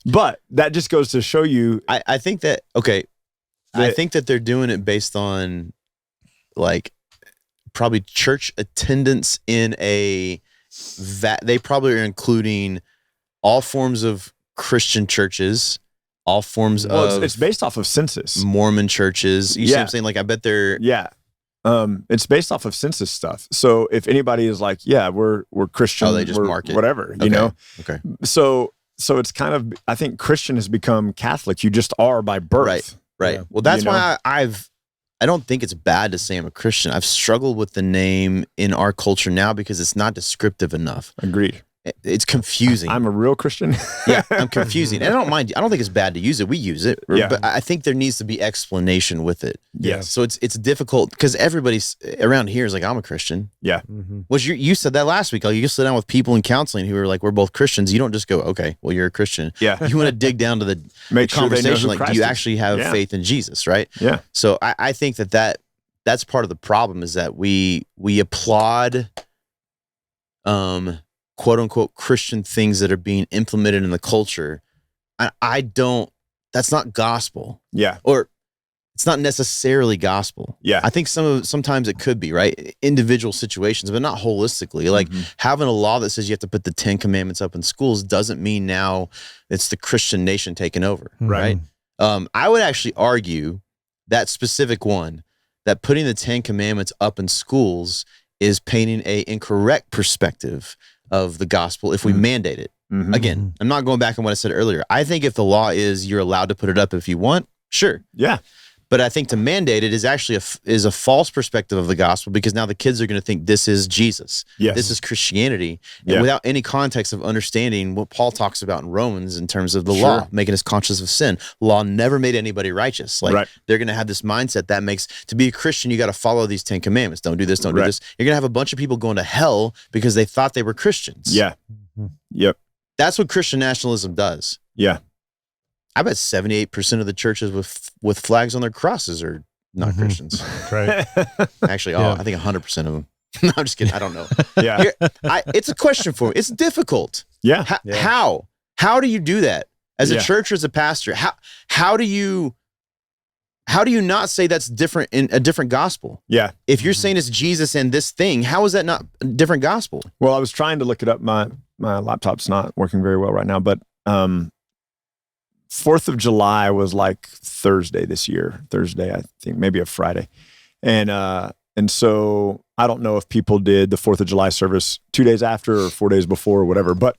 but that just goes to show you. I think that, okay, I think that they're doing it based on, like, probably church attendance in they probably are including all forms of Christian churches, all forms of it's based off of census. Mormon churches. You see what I'm saying? Like, I bet they're it's based off of census stuff. So if anybody is like, yeah, we're Christian, they just mark it. Whatever, you know. Okay. So it's kind of, I think Christian has become Catholic. You just are by birth. Right. Yeah. Well, that's why I don't think it's bad to say I'm a Christian. I've struggled with the name in our culture now because it's not descriptive enough. Agreed. It's confusing. I'm a real Christian. Yeah, I'm confusing. And I don't mind. I don't think it's bad to use it. We use it. Yeah. But I think there needs to be explanation with it. Yes. So it's difficult because everybody's around here is like, I'm a Christian. Yeah. Which you said that last week. Like, you sit down with people in counseling who are like, we're both Christians. You don't just go, okay, well, you're a Christian. Yeah. You want to dig down to the Make sure they know conversation. who Like, Christ do you is. actually have faith in Jesus? Right. Yeah. So I think that's part of the problem is that we applaud, quote unquote Christian things that are being implemented in the culture. I don't, that's not gospel. Yeah. Or it's not necessarily gospel. Yeah. I think sometimes it could be, right? Individual situations, but not holistically. Like having a law that says you have to put the 10 Commandments up in schools doesn't mean now it's the Christian nation taking over. Right. I would actually argue that specific one, that putting the 10 Commandments up in schools is painting a incorrect perspective of the gospel if we mandate it. Again, I'm not going back on what I said earlier. I think if the law is you're allowed to put it up if you want, sure. Yeah. But I think to mandate it is actually a false perspective of the gospel, because now the kids are going to think this is Jesus. Yes. This is Christianity. And without any context of understanding what Paul talks about in Romans in terms of the law, making us conscious of sin. Law never made anybody righteous. Like they're going to have this mindset that makes, to be a Christian, you got to follow these 10 Commandments. Don't do this, don't do this. You're going to have a bunch of people going to hell because they thought they were Christians. Yeah. Yep. That's what Christian nationalism does. Yeah. I bet 78% of the churches with flags on their crosses are not Christians. Right. Actually, I think 100% of them. No, I'm just kidding. I don't know. Yeah. It's a question for me. It's difficult. Yeah. How do you do that as a church or as a pastor? How do you how do you not say that's different in a different gospel? Yeah. If you're saying it's Jesus and this thing, how is that not a different gospel? Well, I was trying to look it up. My laptop's not working very well right now, but 4th of July was like Thursday this year. Thursday, I think, maybe a Friday. And so I don't know if people did the 4th of July service 2 days after or 4 days before or whatever, but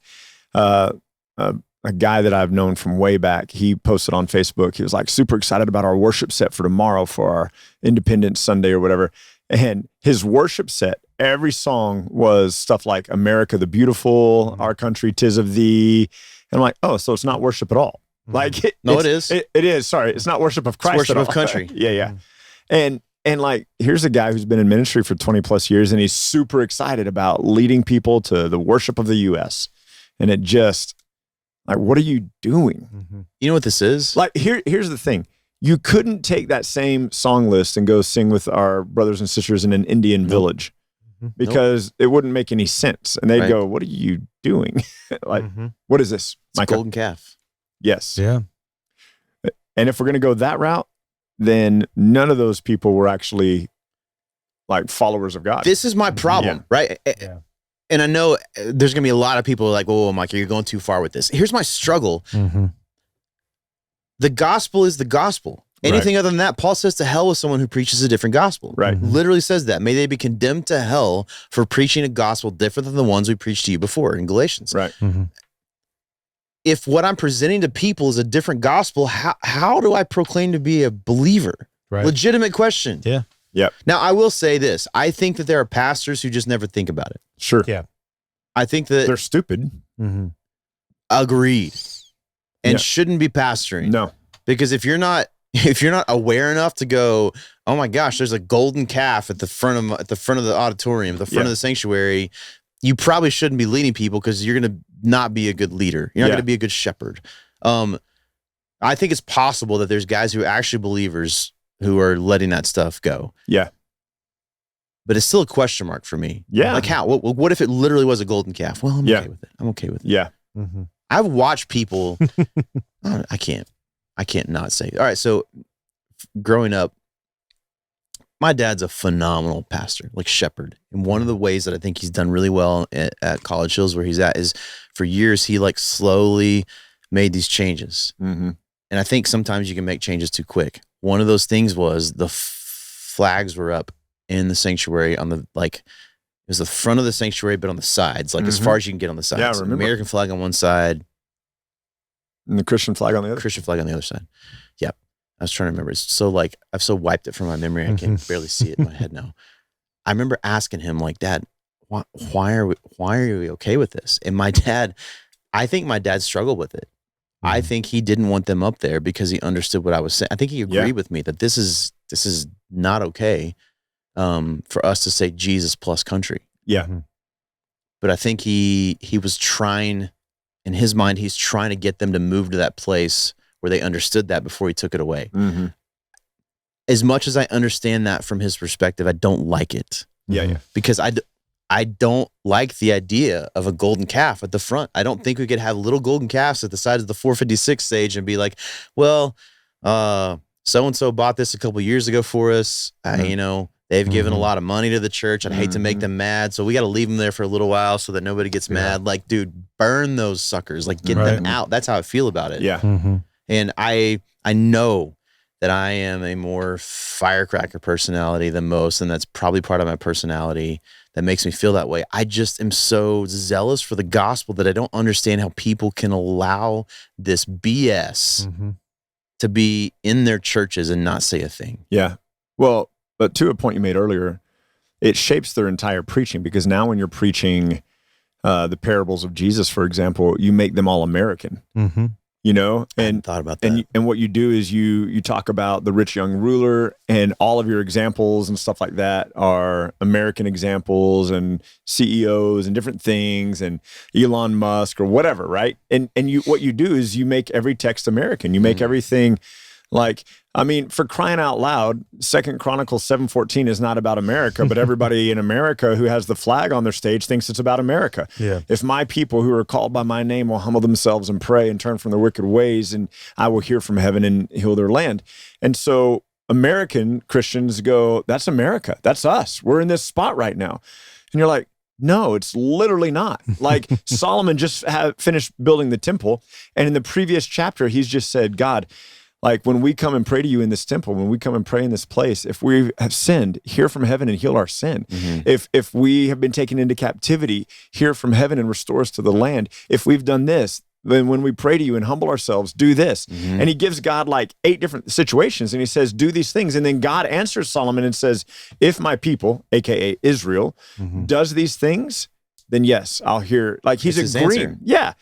a guy that I've known from way back, he posted on Facebook. He was like super excited about our worship set for tomorrow for our Independence Sunday or whatever. And his worship set, every song was stuff like America the Beautiful, Our Country 'Tis of Thee. And I'm like, oh, so it's not worship at all. Like, it is. It is. Sorry, it's not worship of Christ. It's worship at of all. country. Yeah. And like, here's a guy who's been in ministry for 20 plus years, and he's super excited about leading people to the worship of the U.S. And it just, like, what are you doing? You know what this is? Like, here's the thing. You couldn't take that same song list and go sing with our brothers and sisters in an Indian village because it wouldn't make any sense. And they'd go, what are you doing? Like, what is this? It's a golden calf. Yes. Yeah. And if we're going to go that route, then none of those people were actually like followers of God. This is my problem, right? Yeah. And I know there's going to be a lot of people like, "Oh, Micah, you're going too far with this." Here's my struggle. The gospel is the gospel. Anything other than that, Paul says to hell with someone who preaches a different gospel. Right. Literally says that. May they be condemned to hell for preaching a gospel different than the ones we preached to you before in Galatians. Right. If what I'm presenting to people is a different gospel, how do I proclaim to be a believer? Right. Legitimate question. Yeah. Yep. Now, I will say this. I think that there are pastors who just never think about it. Sure. Yeah. I think that They're stupid. agreed and Yeah. shouldn't be pastoring. No. Because if you're not aware enough to go, oh my gosh, there's a golden calf at the front of the auditorium, the front of the sanctuary, you probably shouldn't be leading people because you're going to not be a good leader. You're not going to be a good shepherd. I think it's possible that there's guys who are actually believers who are letting that stuff go. Yeah. But it's still a question mark for me. Yeah. Like how? What if it literally was a golden calf? Well, I'm okay with it. I'm okay with it. Yeah. I've watched people. I can't not say. All right. So growing up, my dad's a phenomenal pastor, like shepherd. And one of the ways that I think he's done really well at College Hills, where he's at, is for years he like slowly made these changes. And I think sometimes you can make changes too quick. One of those things was the flags were up in the sanctuary on the, like, it was the front of the sanctuary, but on the sides, like as far as you can get on the sides. Yeah, I remember. American flag on one side, And the Christian flag on the other. Christian flag on the other side. Yep. I was trying to remember. It's so like, I've so wiped it from my memory. I can barely see it in my head now. I remember asking him like, Dad, why are we okay with this? And my dad, I think my dad struggled with it. I think he didn't want them up there because he understood what I was saying. I think he agreed with me that this is not okay for us to say Jesus plus country. Yeah. But I think he was trying, in his mind, he's trying to get them to move to that place where they understood that before he took it away. As much as I understand that from his perspective, I don't like it. Yeah. Because I don't like the idea of a golden calf at the front. I don't think we could have little golden calves at the sides of the 456 stage and be like, well, so-and-so bought this a couple years ago for us. You know, they've given a lot of money to the church. I'd hate to make them mad. So we got to leave them there for a little while so that nobody gets mad. Like, dude, burn those suckers. Like, get them out. That's how I feel about it. Yeah. And I know that I am a more firecracker personality than most, and that's probably part of my personality that makes me feel that way. I just am so zealous for the gospel that I don't understand how people can allow this BS to be in their churches and not say a thing. Yeah. Well, but to a point you made earlier, it shapes their entire preaching, because now when you're preaching the parables of Jesus, for example, you make them all American. You know, I hadn't thought about that. And what you do is you talk about the rich young ruler, and all of your examples and stuff like that are American examples and CEOs and different things and Elon Musk or whatever, right? And what you do is you make every text American. You make everything like, I mean, for crying out loud, 2 Chronicles 7:14 is not about America, but everybody in America who has the flag on their stage thinks it's about America. Yeah. If my people who are called by my name will humble themselves and pray and turn from their wicked ways, and I will hear from heaven and heal their land. And so American Christians go, that's America. That's us. We're in this spot right now. And you're like, no, it's literally not. Like Solomon just finished building the temple. And in the previous chapter, he's just said, God, like when we come and pray to you in this temple, when we come and pray in this place, if we have sinned, hear from heaven and heal our sin. If we have been taken into captivity, hear from heaven and restore us to the land. If we've done this, then when we pray to you and humble ourselves, do this. And he gives God like 8 different situations and he says, do these things. And then God answers Solomon and says, if my people, AKA Israel, does these things, then yes, I'll hear. Like he's agreeing. Yeah.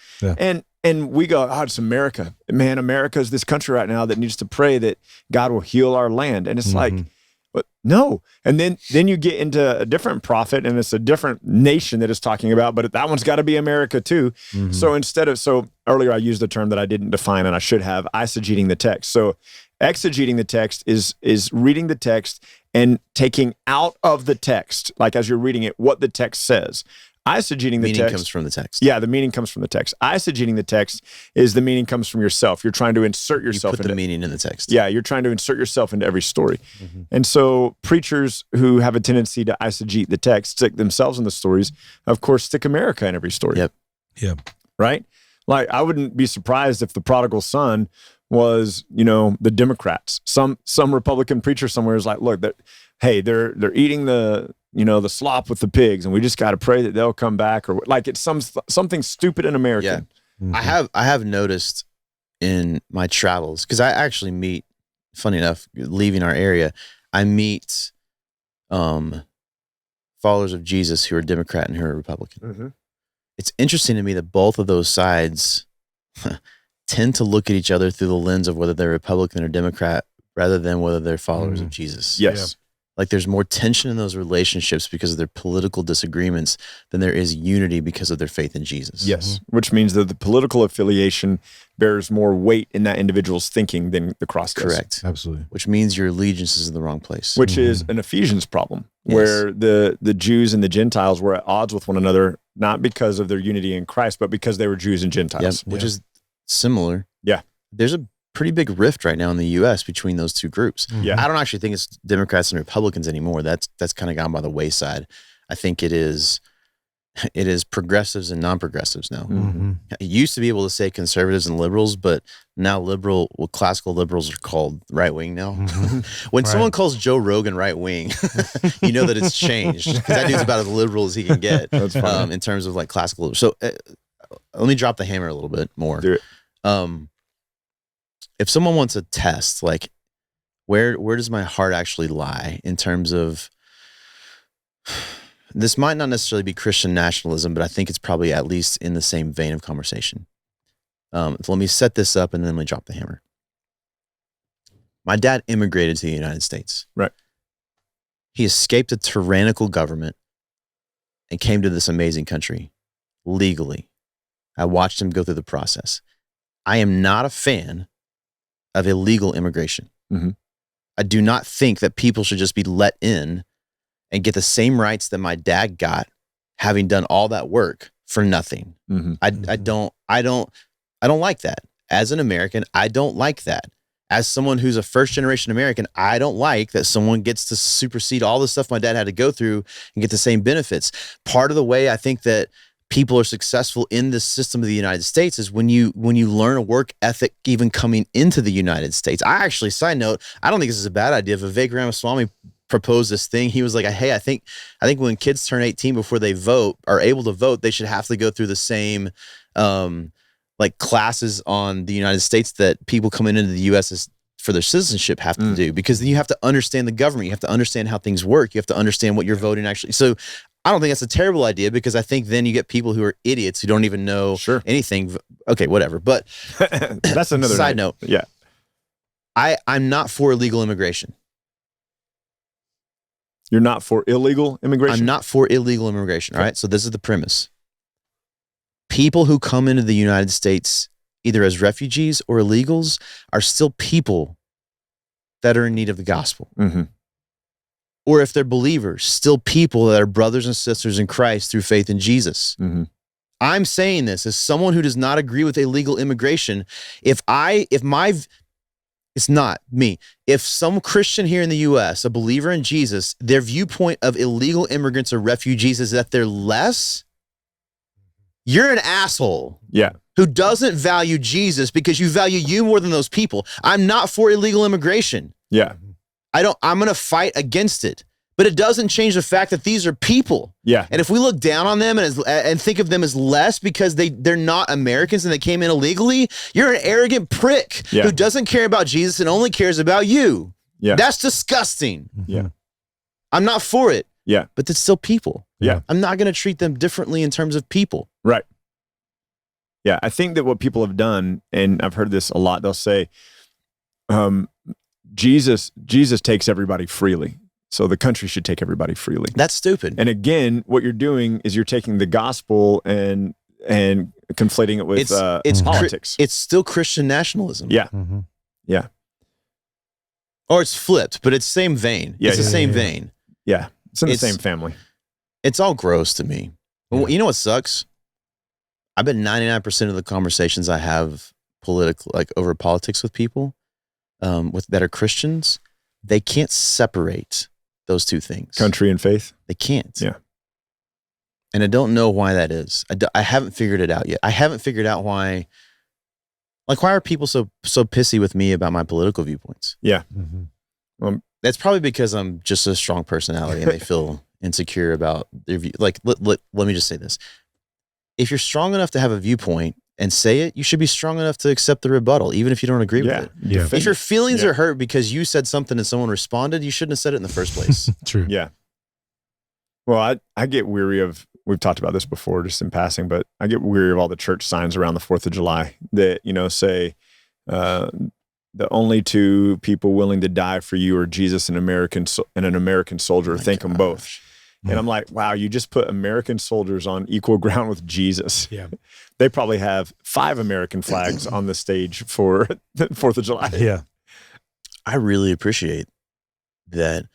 And we go, oh, it's America. Man, America is this country right now that needs to pray that God will heal our land. And it's like, but no. And then you get into a different prophet and it's a different nation that is talking about, but that one's got to be America too. So so earlier I used a term that I didn't define and I should have, eisegeting the text. So exegeting the text is reading the text and taking out of the text, like as you're reading it, what the text says. Eisegeting the text. Meaning comes from the text. Yeah, the meaning comes from the text. Eisegeting the text is the meaning comes from yourself. You're trying to insert yourself into the meaning in the text. Yeah, you're trying to insert yourself into every story. And so preachers who have a tendency to eisegete the text, stick themselves in the stories, of course, stick America in every story. Yep. Right? Like, I wouldn't be surprised if the prodigal son was, the Democrats. Some Republican preacher somewhere is like, look, they're eating the slop with the pigs, and we just got to pray that they'll come back, or like it's something stupid and American. Yeah. I have noticed in my travels, because I actually meet, funny enough, leaving our area, I meet followers of Jesus who are Democrat and who are Republican. It's interesting to me that both of those sides tend to look at each other through the lens of whether they're Republican or Democrat rather than whether they're followers of Jesus. Yes. Like there's more tension in those relationships because of their political disagreements than there is unity because of their faith in Jesus. Yes, which means that the political affiliation bears more weight in that individual's thinking than the cross does. Correct. Absolutely. Which means your allegiance is in the wrong place. Which is an Ephesians problem, where the Jews and the Gentiles were at odds with one another, not because of their unity in Christ, but because they were Jews and Gentiles. Which is similar. Yeah. There's a pretty big rift right now in the U.S. between those two groups. Yeah. I don't actually think it's Democrats and Republicans anymore. That's kind of gone by the wayside. I think it is progressives and non-progressives now. It used to be able to say conservatives and liberals, but now classical liberals are called right-wing now. When someone calls Joe Rogan right-wing, you know that it's changed. 'Cause that dude's about as liberal as he can get. That's funny. In terms of like classical. So let me drop the hammer a little bit more. Do it. If someone wants a test, like where does my heart actually lie in terms of, this might not necessarily be Christian nationalism, but I think it's probably at least in the same vein of conversation. So let me set this up and then let me drop the hammer. My dad immigrated to the United States. Right. He escaped a tyrannical government and came to this amazing country legally. I watched him go through the process. I am not a fan of illegal immigration. I do not think that people should just be let in and get the same rights that my dad got, having done all that work for nothing. I don't like that. As an American, I don't like that. As someone who's a first generation American, I don't like that someone gets to supersede all the stuff my dad had to go through and get the same benefits. Part of the way I think that people are successful in this system of the United States is when you learn a work ethic even coming into the United States. I actually, side note, I don't think this is a bad idea. Vivek Ramaswamy proposed this thing. He was like, hey, I think when kids turn 18 before they vote, are able to vote, they should have to go through the same like classes on the United States that people coming into the U.S. for their citizenship have to do, because then you have to understand the government. You have to understand how things work. You have to understand what you're voting actually. So I don't think that's a terrible idea, because I think then you get people who are idiots who don't even know anything. Okay, whatever. But that's another side note. Yeah. I'm not for illegal immigration. You're not for illegal immigration? I'm not for illegal immigration. All right. So this is the premise. People who come into the United States, either as refugees or illegals, are still people that are in need of the gospel. Or if they're believers, still people that are brothers and sisters in Christ through faith in Jesus. I'm saying this as someone who does not agree with illegal immigration. If It's not me. If some Christian here in the U.S., a believer in Jesus, their viewpoint of illegal immigrants or refugees is that they're less, you're an asshole. Yeah. Who doesn't value Jesus because you value you more than those people. I'm not for illegal immigration. Yeah. I'm going to fight against it. But it doesn't change the fact that these are people. Yeah. And if we look down on them and think of them as less because they're not Americans and they came in illegally, you're an arrogant prick who doesn't care about Jesus and only cares about you. Yeah. That's disgusting. Yeah. I'm not for it. Yeah. But it's still people. Yeah. I'm not going to treat them differently in terms of people. Right. Yeah. I think that what people have done, and I've heard this a lot, they'll say, Jesus takes everybody freely. So the country should take everybody freely. That's stupid. And again, what you're doing is you're taking the gospel and conflating it with it's politics. It's still Christian nationalism. Yeah. Mm-hmm. Yeah. Or it's flipped, but it's same vein. Yeah, it's the same vein. Yeah. It's in the same family. It's all gross to me. Yeah. You know what sucks? I bet 99% of the conversations I have over politics with people that are Christians, they can't separate those two things. Country and faith? They can't. Yeah. And I don't know why that is. I haven't figured it out yet. I haven't figured out why are people so pissy with me about my political viewpoints? Yeah. Mm-hmm. That's probably because I'm just a strong personality and they feel insecure about their view. Like, let me just say this. If you're strong enough to have a viewpoint and say it, you should be strong enough to accept the rebuttal, even if you don't agree with it. Yeah. If your feelings are hurt because you said something and someone responded, you shouldn't have said it in the first place. True. Yeah. Well, I get weary of, we've talked about this before just in passing, but I get weary of all the church signs around the 4th of July that, say, the only two people willing to die for you are Jesus and an American soldier. Thank them both. And I'm like, wow, you just put American soldiers on equal ground with Jesus. Yeah. They probably have 5 American flags on the stage for the 4th of July. Yeah. I really appreciate that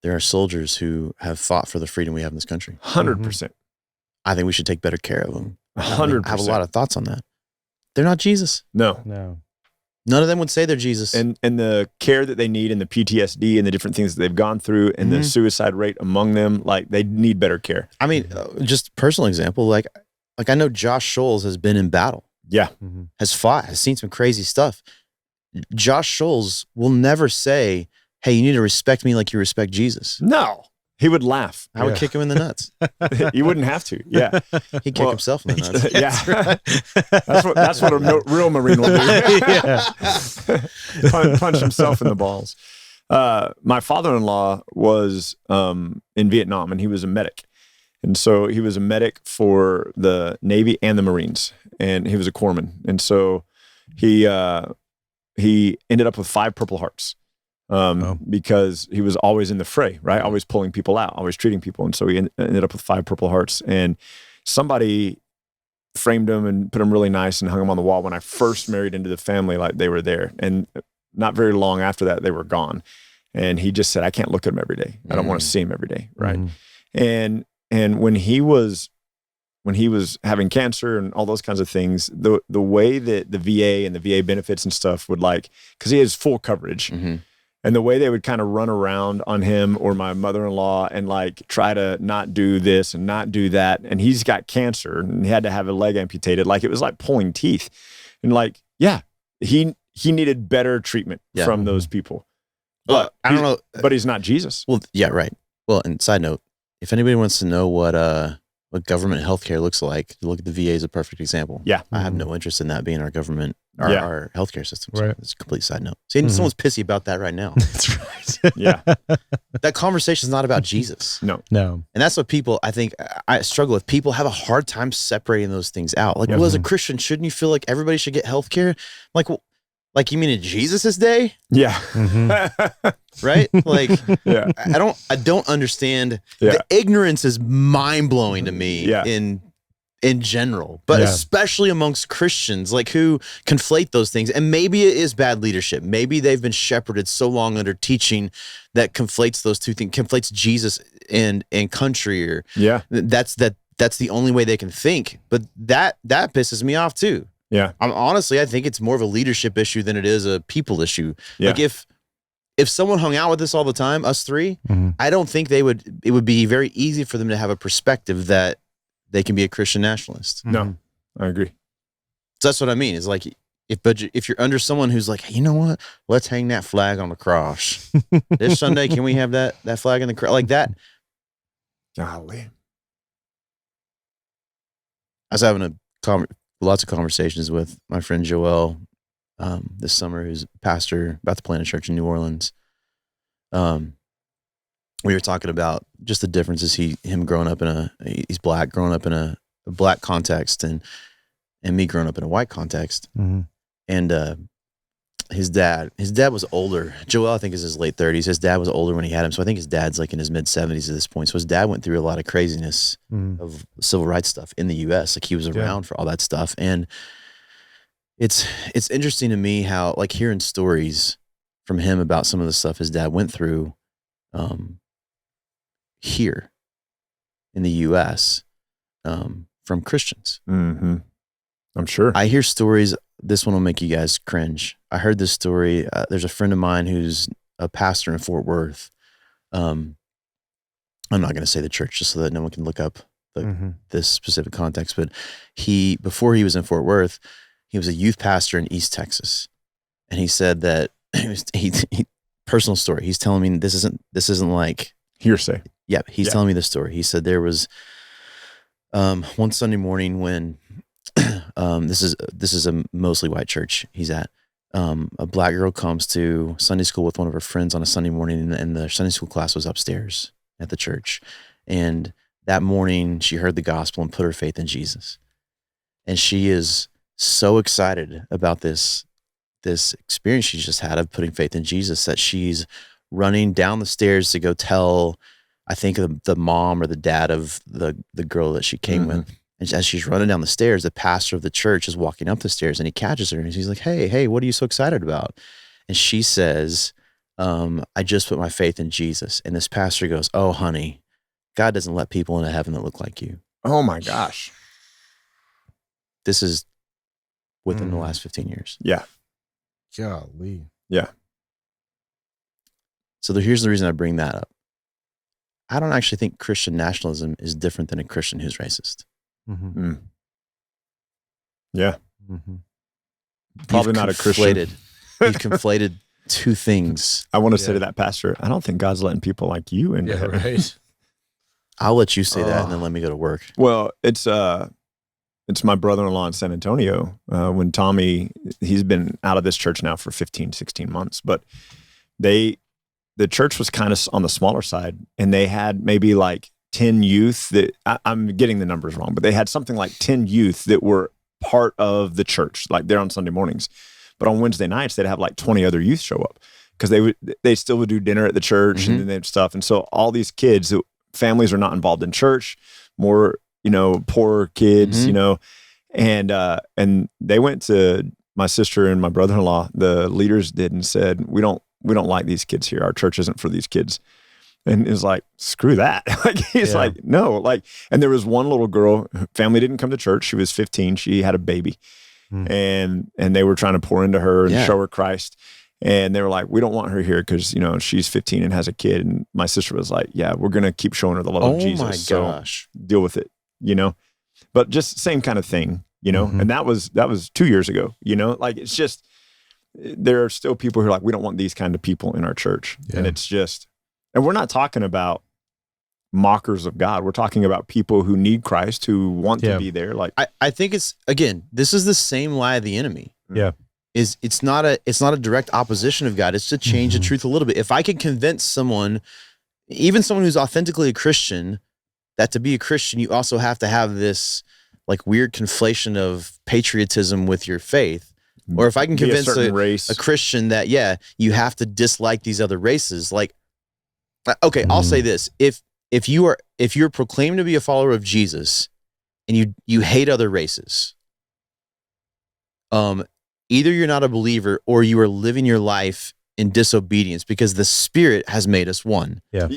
there are soldiers who have fought for the freedom we have in this country. 100%. I think we should take better care of them. 100%. I have a lot of thoughts on that. They're not Jesus. No. None of them would say they're Jesus. And the care that they need and the PTSD and the different things that they've gone through and the suicide rate among them, like they need better care. I mean, just personal example, like I know Josh Scholes has been in battle. Yeah. Has fought, has seen some crazy stuff. Josh Scholes will never say, hey, you need to respect me like you respect Jesus. No. He would laugh. I would kick him in the nuts. You wouldn't have to. Yeah. He'd kick himself in the nuts. Yeah. That's what a real Marine will do. Punch himself in the balls. My father-in-law was in Vietnam and he was a medic. And so he was a medic for the Navy and the Marines. And he was a corpsman. And so he ended up with 5 Purple Hearts. Because he was always in the fray, right? Always pulling people out, always treating people. And so he ended up with 5 Purple Hearts. And somebody framed him and put him really nice and hung him on the wall. When I first married into the family, like they were there. And not very long after that, they were gone. And he just said, I can't look at him every day. I don't want to see him every day, right? And when he was having cancer and all those kinds of things, the way that the VA and the VA benefits and stuff would because he has full coverage. And the way they would kind of run around on him or my mother-in-law and try to not do this and not do that. And he's got cancer and he had to have a leg amputated. It was like pulling teeth. And he needed better treatment from those people. But I don't know. But he's not Jesus. Well, yeah, right. Well, and side note, if anybody wants to know what government healthcare looks like, look at the VA as a perfect example. Yeah. I have no interest in that being our government, our healthcare system. So Right. it's a complete side note. See, someone's pissy about that right now. That's right. Yeah. That conversation is not about Jesus. No. And that's what people, I think, I struggle with. People have a hard time separating those things out. Well, as a Christian, shouldn't you feel like everybody should get healthcare? Like you mean in Jesus's day? Yeah. Right? Yeah. I don't understand. The ignorance is mind blowing to me in general, but especially amongst Christians, who conflate those things. And maybe it is bad leadership. Maybe they've been shepherded so long under teaching that conflates those two things, conflates Jesus and country, or that's the only way they can think. But that pisses me off too. Yeah. Honestly, I think it's more of a leadership issue than it is a people issue. Yeah. Like if someone hung out with us all the time, us three, Mm-hmm. I don't think it would be very easy for them to have a perspective that they can be a Christian nationalist. No, I agree. So that's what I mean. Is like if you're under someone who's like, hey, you know what? Let's hang that flag on the cross. This Sunday, can we have that flag in the cross? Like that. Golly. I was having lots of conversations with my friend Joel this summer, who's a pastor about to plant a church in New Orleans. We were talking about just the differences. Him growing up he's black, growing up in a black context, and me growing up in a white context. Mm-hmm. And his dad was older. Joel, I think, is his late 30s. His dad was older when he had him, so I think his dad's like in his mid 70s at this point. So his dad went through a lot of craziness of civil rights stuff in the U.S. Like he was around for all that stuff, and it's interesting to me how, like, hearing stories from him about some of the stuff his dad went through here in the U.S. From Christians. Mm-hmm. I'm sure. I hear stories. This one will make you guys cringe. I heard this story. There's a friend of mine who's a pastor in Fort Worth. I'm not going to say the church just so that no one can look up this specific context. But before he was in Fort Worth, he was a youth pastor in East Texas, and he said that he personal story. He's telling me this isn't like hearsay. Yeah, he's telling me this story. He said there was one Sunday morning when this is a mostly white church he's at. A black girl comes to Sunday school with one of her friends on a Sunday morning, and the Sunday school class was upstairs at the church. And that morning, she heard the gospel and put her faith in Jesus. And she is so excited about this experience she's just had of putting faith in Jesus that she's running down the stairs to go tell, I think, the mom or the dad of the girl that she came with. And as she's running down the stairs, the pastor of the church is walking up the stairs, and he catches her, and he's like, hey, what are you so excited about? And she says, I just put my faith in Jesus. And this pastor goes, oh, honey, God doesn't let people into heaven that look like you. Oh my gosh. This is within the last 15 years. Yeah. Golly. Yeah. So here's the reason I bring that up. I don't actually think Christian nationalism is different than a Christian who's racist. Mm-hmm. Mm. Yeah. Mm-hmm. Probably not a Christian. You've conflated two things. I want to say to that pastor, I don't think God's letting people like you into heaven. Right. I'll let you say that and then let me go to work. Well, it's my brother-in-law in San Antonio. When Tommy, he's been out of this church now for 15, 16 months, but the church was kind of on the smaller side, and they had maybe like 10 youth that I'm getting the numbers wrong, but they had something like 10 youth that were part of the church, like they're on Sunday mornings. But on Wednesday nights, they'd have like 20 other youth show up because they still would do dinner at the church and then they have stuff. And so all these kids, families are not involved in church, more, poor kids, and they went to my sister and my brother-in-law, the leaders did, and said, we don't like these kids here. Our church isn't for these kids. And it's like, screw that. He's like, no, and there was one little girl, family didn't come to church. She was 15. She had a baby and they were trying to pour into her and show her Christ. And they were like, we don't want her here because, she's 15 and has a kid. And my sister was like, yeah, we're going to keep showing her the love of Jesus. Oh my gosh. So deal with it, but just same kind of thing, and that was 2 years ago, it's just, there are still people who are like, we don't want these kind of people in our church. Yeah. And it's just, and we're not talking about mockers of God. We're talking about people who need Christ, who want to be there. I think it's, again, this is the same lie of the enemy. Yeah. It's not a direct opposition of God. It's to change the truth a little bit. If I can convince someone, even someone who's authentically a Christian, that to be a Christian, you also have to have this like weird conflation of patriotism with your faith. Or if I can convince a Christian that, you have to dislike these other races, I'll say this. If you're proclaimed to be a follower of Jesus and you hate other races, either you're not a believer or you are living your life in disobedience because the Spirit has made us one. Yeah.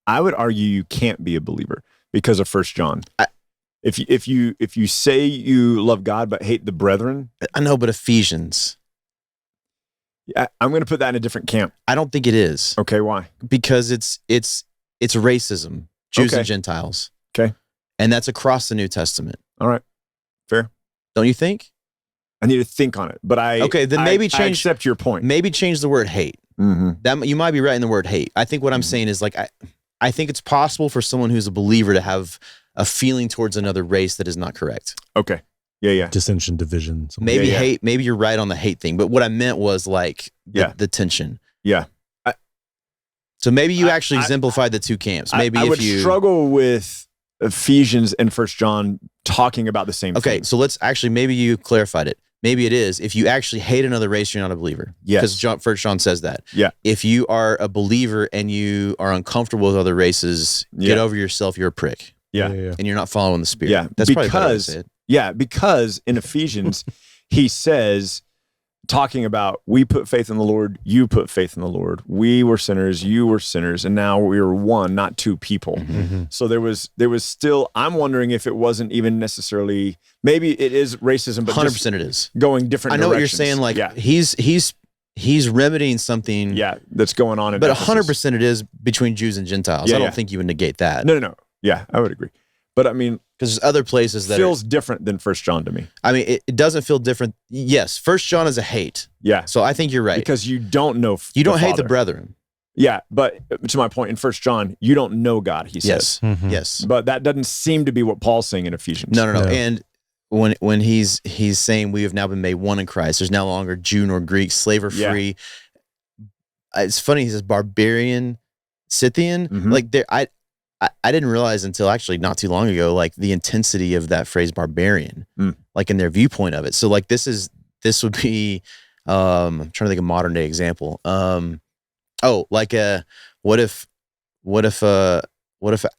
I would argue you can't be a believer because of 1 John. If you say you love God but hate the brethren, I know, but Ephesians, I'm going to put that in a different camp. I don't think it is. Okay, why? Because it's racism, Jews Okay. and Gentiles. Okay. And that's across the New Testament. All right, fair. Don't you think? I need to think on it, but then maybe I change. accept your point. Maybe change the word hate. Mm-hmm. That you might be right in the word hate. I think what I'm saying is like I think it's possible for someone who's a believer to have a feeling towards another race that is not correct. Okay. Yeah. Dissension, division. something. Maybe Yeah. hate. Maybe you're right on the hate thing. But what I meant was like the tension. Yeah. So maybe you actually exemplified the two camps. Maybe I if would you struggle with Ephesians and 1 John talking about the same thing. Okay, so let's actually, maybe you clarified it. Maybe it is. If you actually hate another race, you're not a believer. Yes. Because 1 John says that. Yeah. If you are a believer and you are uncomfortable with other races, get Yeah. over yourself, you're a prick. Yeah. And you're not following the Spirit. Yeah, That's probably a better way to because- say it. Yeah, because in Ephesians, he says, talking about we put faith in the Lord, you put faith in the Lord. We were sinners, you were sinners, and now we are one, not two people. Mm-hmm. So there was still, I'm wondering if it wasn't even necessarily, maybe it is racism, but 100% just it is. going different I know what you're directions. saying. Like yeah, he's remedying something. yeah, that's going on in But Ephesus. 100% it is between Jews and Gentiles. Yeah, I don't yeah. think you would negate that. No. Yeah, I would agree. But I mean, Because there's other places that feels different than 1 John to me. I mean, it doesn't feel different. Yes, 1 John is a hate. Yeah, So I think you're right. because you don't know you don't hate the Father. brethren. Yeah, but to my point, in 1 John, you don't know God, he says. Yes. Mhm. Yes. But that doesn't seem to be what Paul's saying in Ephesians. No. No. And when he's saying we have now been made one in Christ, there's no longer Jew nor Greek, slave or Yeah. free. It's funny, he says barbarian, Scythian. Mhm. Like there, I didn't realize until actually not too long ago, like the intensity of that phrase barbarian, like in their viewpoint of it. So like this would be, I'm trying to think of a modern day example. Like what if an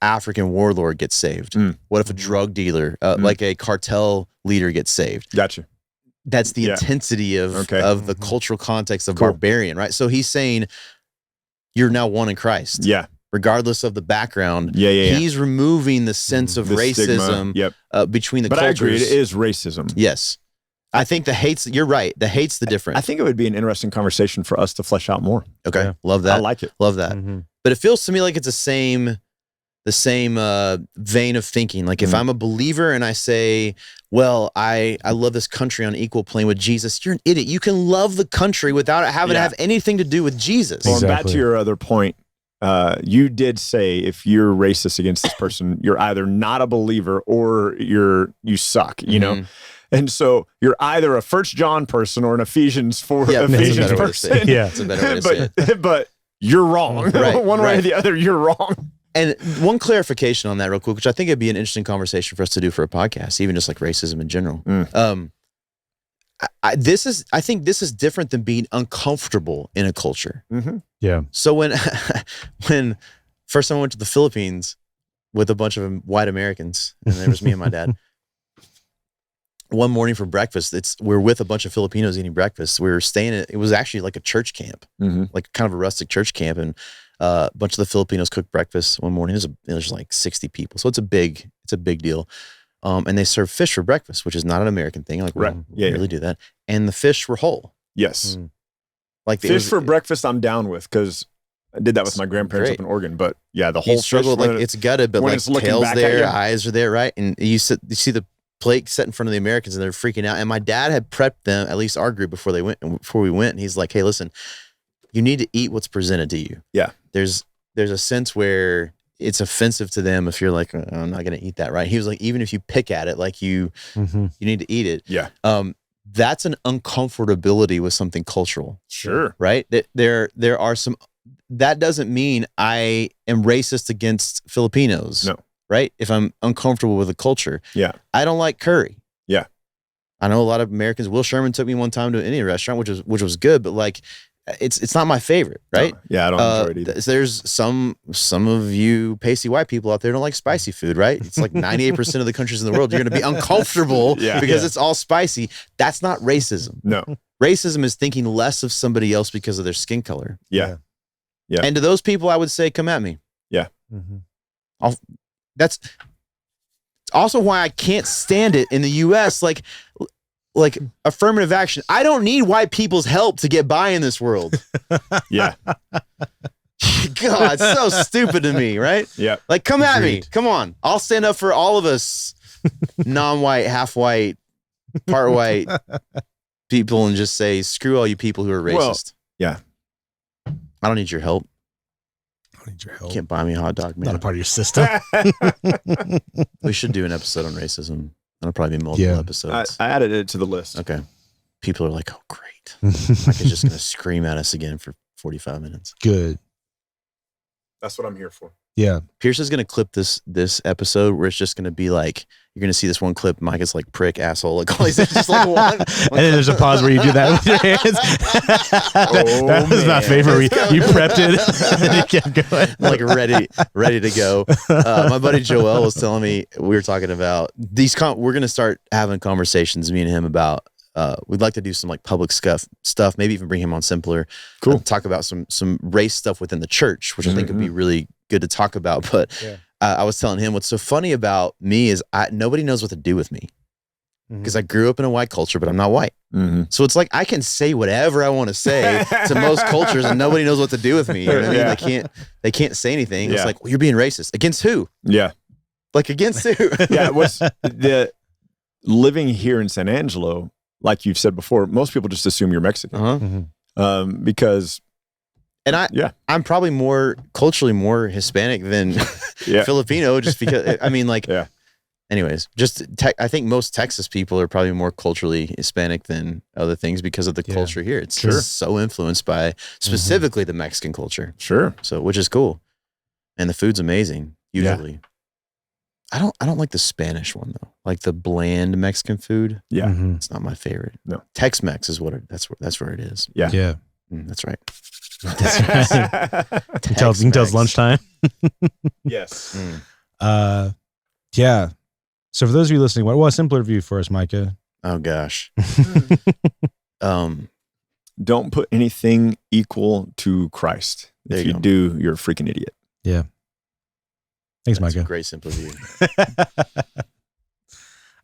African warlord gets saved? What if a drug dealer, like a cartel leader gets saved? Gotcha. That's the Yeah. intensity of Okay. the cultural context of Cool. barbarian, right? So he's saying you're now one in Christ, Yeah. regardless of the background. Yeah. He's removing the sense of The racism stigma. Yep. between the But I agree, cultures. it is racism. Yes. I think the hate's, you're right. The hate's the difference. I think it would be an interesting conversation for us to flesh out more. Okay. Yeah. Love I that. like it. Love that. Mhm. But it feels to me like it's the same vein of thinking. Like if I'm a believer and I say, well, I love this country on equal plane with Jesus, you're an idiot. You can love the country without it having to Yeah. have anything to do with Jesus. Well, and back Exactly. to your other point, you did say if you're racist against this person, you're either not a believer or you suck, you know? And so you're either a 1 John person or an Ephesians Yeah, that's a Ephesians better way to say it. person. Yeah. That's a better way to say it. but you're wrong. Right, One way or right. the other, you're wrong. And one clarification on that real quick, which I think it'd be an interesting conversation for us to do for a podcast, even just like racism in general. I think this is different than being uncomfortable in a culture. Yeah. So when first time I went to the Philippines with a bunch of white Americans, and there was me and my dad, one morning for breakfast, we're with a bunch of Filipinos eating breakfast. We were staying it was actually like a church camp, like kind of a rustic church camp, and a bunch of the Filipinos cooked breakfast one morning. It was like 60 people, so it's a big deal. And they serve fish for breakfast, which is not an American thing. Like we Right. don't Yeah, really do that. And the fish were whole. Yes. Like Fish for breakfast, I'm down with because I did that with my grandparents great. up in Oregon. But yeah, the He whole fish struggled, like it's gutted, but when like it's looking tails back at there, you. eyes are there, right? And you see the plate set in front of the Americans, and they're freaking out. And my dad had prepped them, at least our group, before we went. And he's like, "Hey, listen, you need to eat what's presented to you." Yeah. There's a sense where it's offensive to them if you're like, "I'm not going to eat that," right? He was like, even if you pick at it, like you need to eat it. Yeah. That's an uncomfortability with something cultural. Sure. Right? There are some. That doesn't mean I am racist against Filipinos. No. Right? If I'm uncomfortable with a culture. Yeah. I don't like curry. Yeah. I know a lot of Americans. Will Sherman took me one time to an Indian restaurant, which was good, but like it's not my favorite, right? Yeah, I don't enjoy it either. There's some of you pasty white people out there don't like spicy food, right? It's like 98% of the countries in the world, you're going to be uncomfortable because it's all spicy. That's not racism. No. Racism is thinking less of somebody else because of their skin color. Yeah. Yeah. And to those people, I would say, come at me. Yeah. It's also why I can't stand it in the U.S. Like affirmative action. I don't need white people's help to get by in this world. Yeah. God, it's so stupid to me, right? Yeah. Like, come at me. Come on. I'll stand up for all of us non-white, half-white, part-white people and just say, screw all you people who are racist. Well, yeah. I don't need your help. I don't need your help. You can't buy me a hot dog, man. Not a part of your system. We should do an episode on racism. That'll probably be multiple episodes. I added it to the list. Okay. People are like, oh, great. Micah's just going to scream at us again for 45 minutes. Good. That's what I'm here for. Yeah. Pierce is going to clip this episode where it's just going to be like, you're going to see this one clip, Micah's like prick, asshole, like all these, just like one. And then there's a pause where you do that with your hands. that was my favorite. You prepped it and you kept going. Like ready to go. My buddy Joel was telling me, we were talking about these, we're going to start having conversations, me and him, about, we'd like to do some like public stuff, maybe even bring him on Simpler. Cool. Talk about some race stuff within the church, which I think would be really good to talk about. But I was telling him what's so funny about me is nobody knows what to do with me because I grew up in a white culture, but I'm not white. So it's like I can say whatever I want to say to most cultures and nobody knows what to do with me. You know what I mean? They can't say anything. It's like, well, you're being racist. Against who? Yeah. Like against who? What's the living here in San Angelo, like you've said before, most people just assume you're Mexican because, and I'm probably culturally more Hispanic than Filipino, just because I mean, like, anyways, I think most Texas people are probably more culturally Hispanic than other things because of the culture here. It's just so influenced by specifically the Mexican culture. So, which is cool, and the food's amazing. Usually. I don't like the Spanish one though. Like the bland Mexican food. It's not my favorite. No. Tex-Mex is that's where it is. That's right. That's right. You can tell it's lunchtime. Yes. Yeah. So for those of you listening, what was a simpler view for us, Micah? Oh gosh. Don't put anything equal to Christ. If you do, you're a freaking idiot. Yeah. Thanks, That's Micah. A great simple view.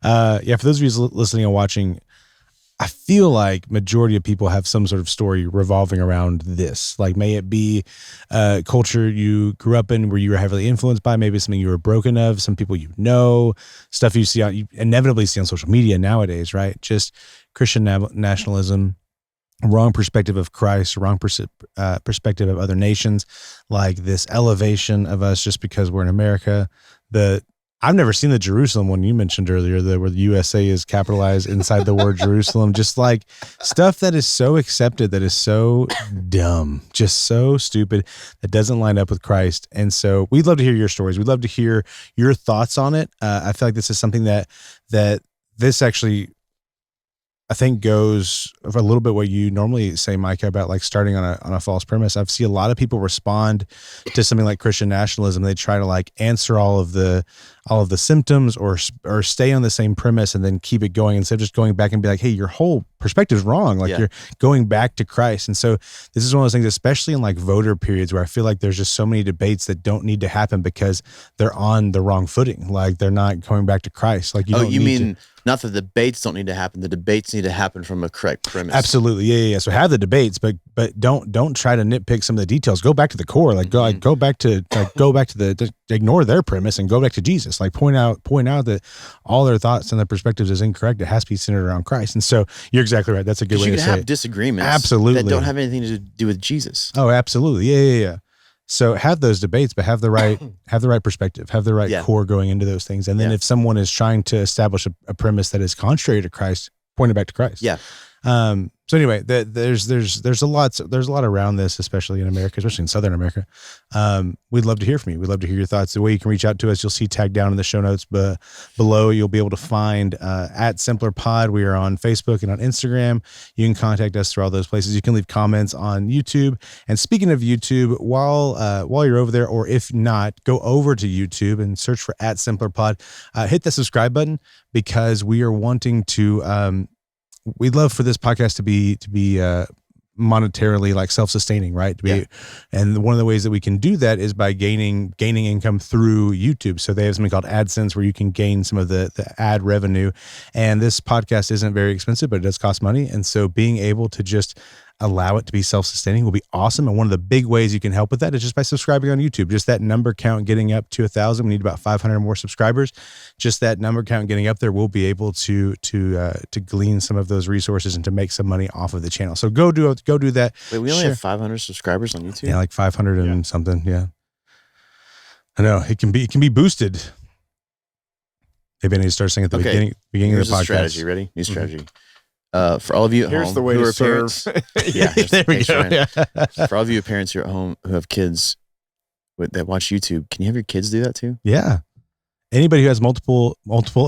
For those of you listening and watching, I feel like majority of people have some sort of story revolving around this. Like, may it be culture you grew up in where you were heavily influenced by, maybe something you were broken of, some people stuff you inevitably see on social media nowadays, right? Just Christian nationalism, wrong perspective of Christ, wrong perspective of other nations, like this elevation of us just because we're in America. I've never seen the Jerusalem one you mentioned earlier, where the USA is capitalized inside the word Jerusalem. Just like stuff that is so accepted, that is so dumb, just so stupid, that doesn't line up with Christ. And so we'd love to hear your stories. We'd love to hear your thoughts on it. I feel like this is something that this actually, I think, goes a little bit what you normally say, Micah, about like starting on a false premise. I've seen a lot of people respond to something like Christian nationalism. They try to like answer all of the symptoms or stay on the same premise and then keep it going instead of just going back and be like, hey, your whole perspective is wrong. Like you're going back to Christ. And so this is one of those things, especially in like voter periods, where I feel like there's just so many debates that don't need to happen because they're on the wrong footing. Like they're not going back to Christ. Like you mean not the debates don't need to happen. The debates need to happen from a correct premise. Absolutely. Yeah. So have the debates, but don't try to nitpick some of the details. Go back to the core. Like go back to ignore their premise and go back to Jesus. Like point out that all their thoughts and their perspectives is incorrect. It has to be centered around Christ. And so you're exactly right. That's a good way to say it. You can have disagreements. Absolutely. That don't have anything to do with Jesus. Oh, absolutely. Yeah. So have those debates, but have the right perspective, have the right core going into those things. And then if someone is trying to establish a premise that is contrary to Christ, point it back to Christ. Yeah. So anyway, there's a lot around this, especially in America, especially in Southern America. We'd love to hear from you. We'd love to hear your thoughts. The way you can reach out to us, you'll see tagged down in the show notes, but below you'll be able to find at simplerpod. We are on Facebook and on Instagram. You can contact us through all those places. You can leave comments on YouTube. And speaking of YouTube, while you're over there, or if not, go over to YouTube and search for at simplerpod. Hit the subscribe button, because we are wanting to. We'd love for this podcast to be monetarily like self-sustaining, right? And one of the ways that we can do that is by gaining income through YouTube. So they have something called AdSense where you can gain some of the ad revenue. And this podcast isn't very expensive, but it does cost money. And so being able to just allow it to be self-sustaining will be awesome. And one of the big ways you can help with that is just by subscribing on YouTube. Just that number count getting up to 1,000. We need about 500 more subscribers. Just that number count getting up there, we'll be able to glean some of those resources and to make some money off of the channel. So go do that. Wait, we only have 500 subscribers on YouTube? Yeah, like 500 and something. Yeah. I know it can be boosted. Maybe I need to start saying at the beginning of the podcast. Strategy. Ready? New strategy. For all of you at Here's home the way who to are serve. parents, yeah, There we go. Ryan. For all of you parents who are at home who have kids that watch YouTube, can you have your kids do that too? Yeah. Anybody who has multiple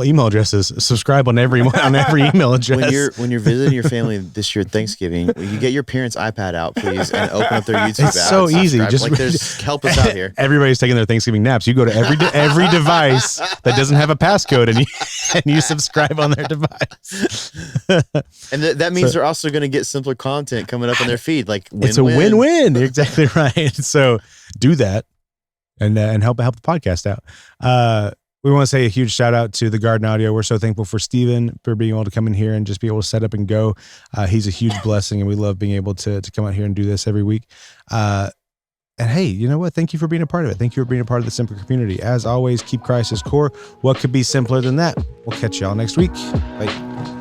email addresses, subscribe on every email address. When you're visiting your family this year at Thanksgiving, will you get your parents' iPad out, please, and open up their YouTube app? It's so and easy. Just help us out here. Everybody's taking their Thanksgiving naps. You go to every device that doesn't have a passcode, and you subscribe on their device. And that means they're also going to get simpler content coming up on their feed. Like it's a win-win. You're exactly right. So do that and help the podcast out. We want to say a huge shout out to the Garden Audio. We're so thankful for Steven for being able to come in here and just be able to set up and go. He's a huge blessing, and we love being able to come out here and do this every week. And hey, you know what? Thank you for being a part of it. Thank you for being a part of the Simpler community. As always, keep Christ as core. What could be simpler than that? We'll catch y'all next week. Bye.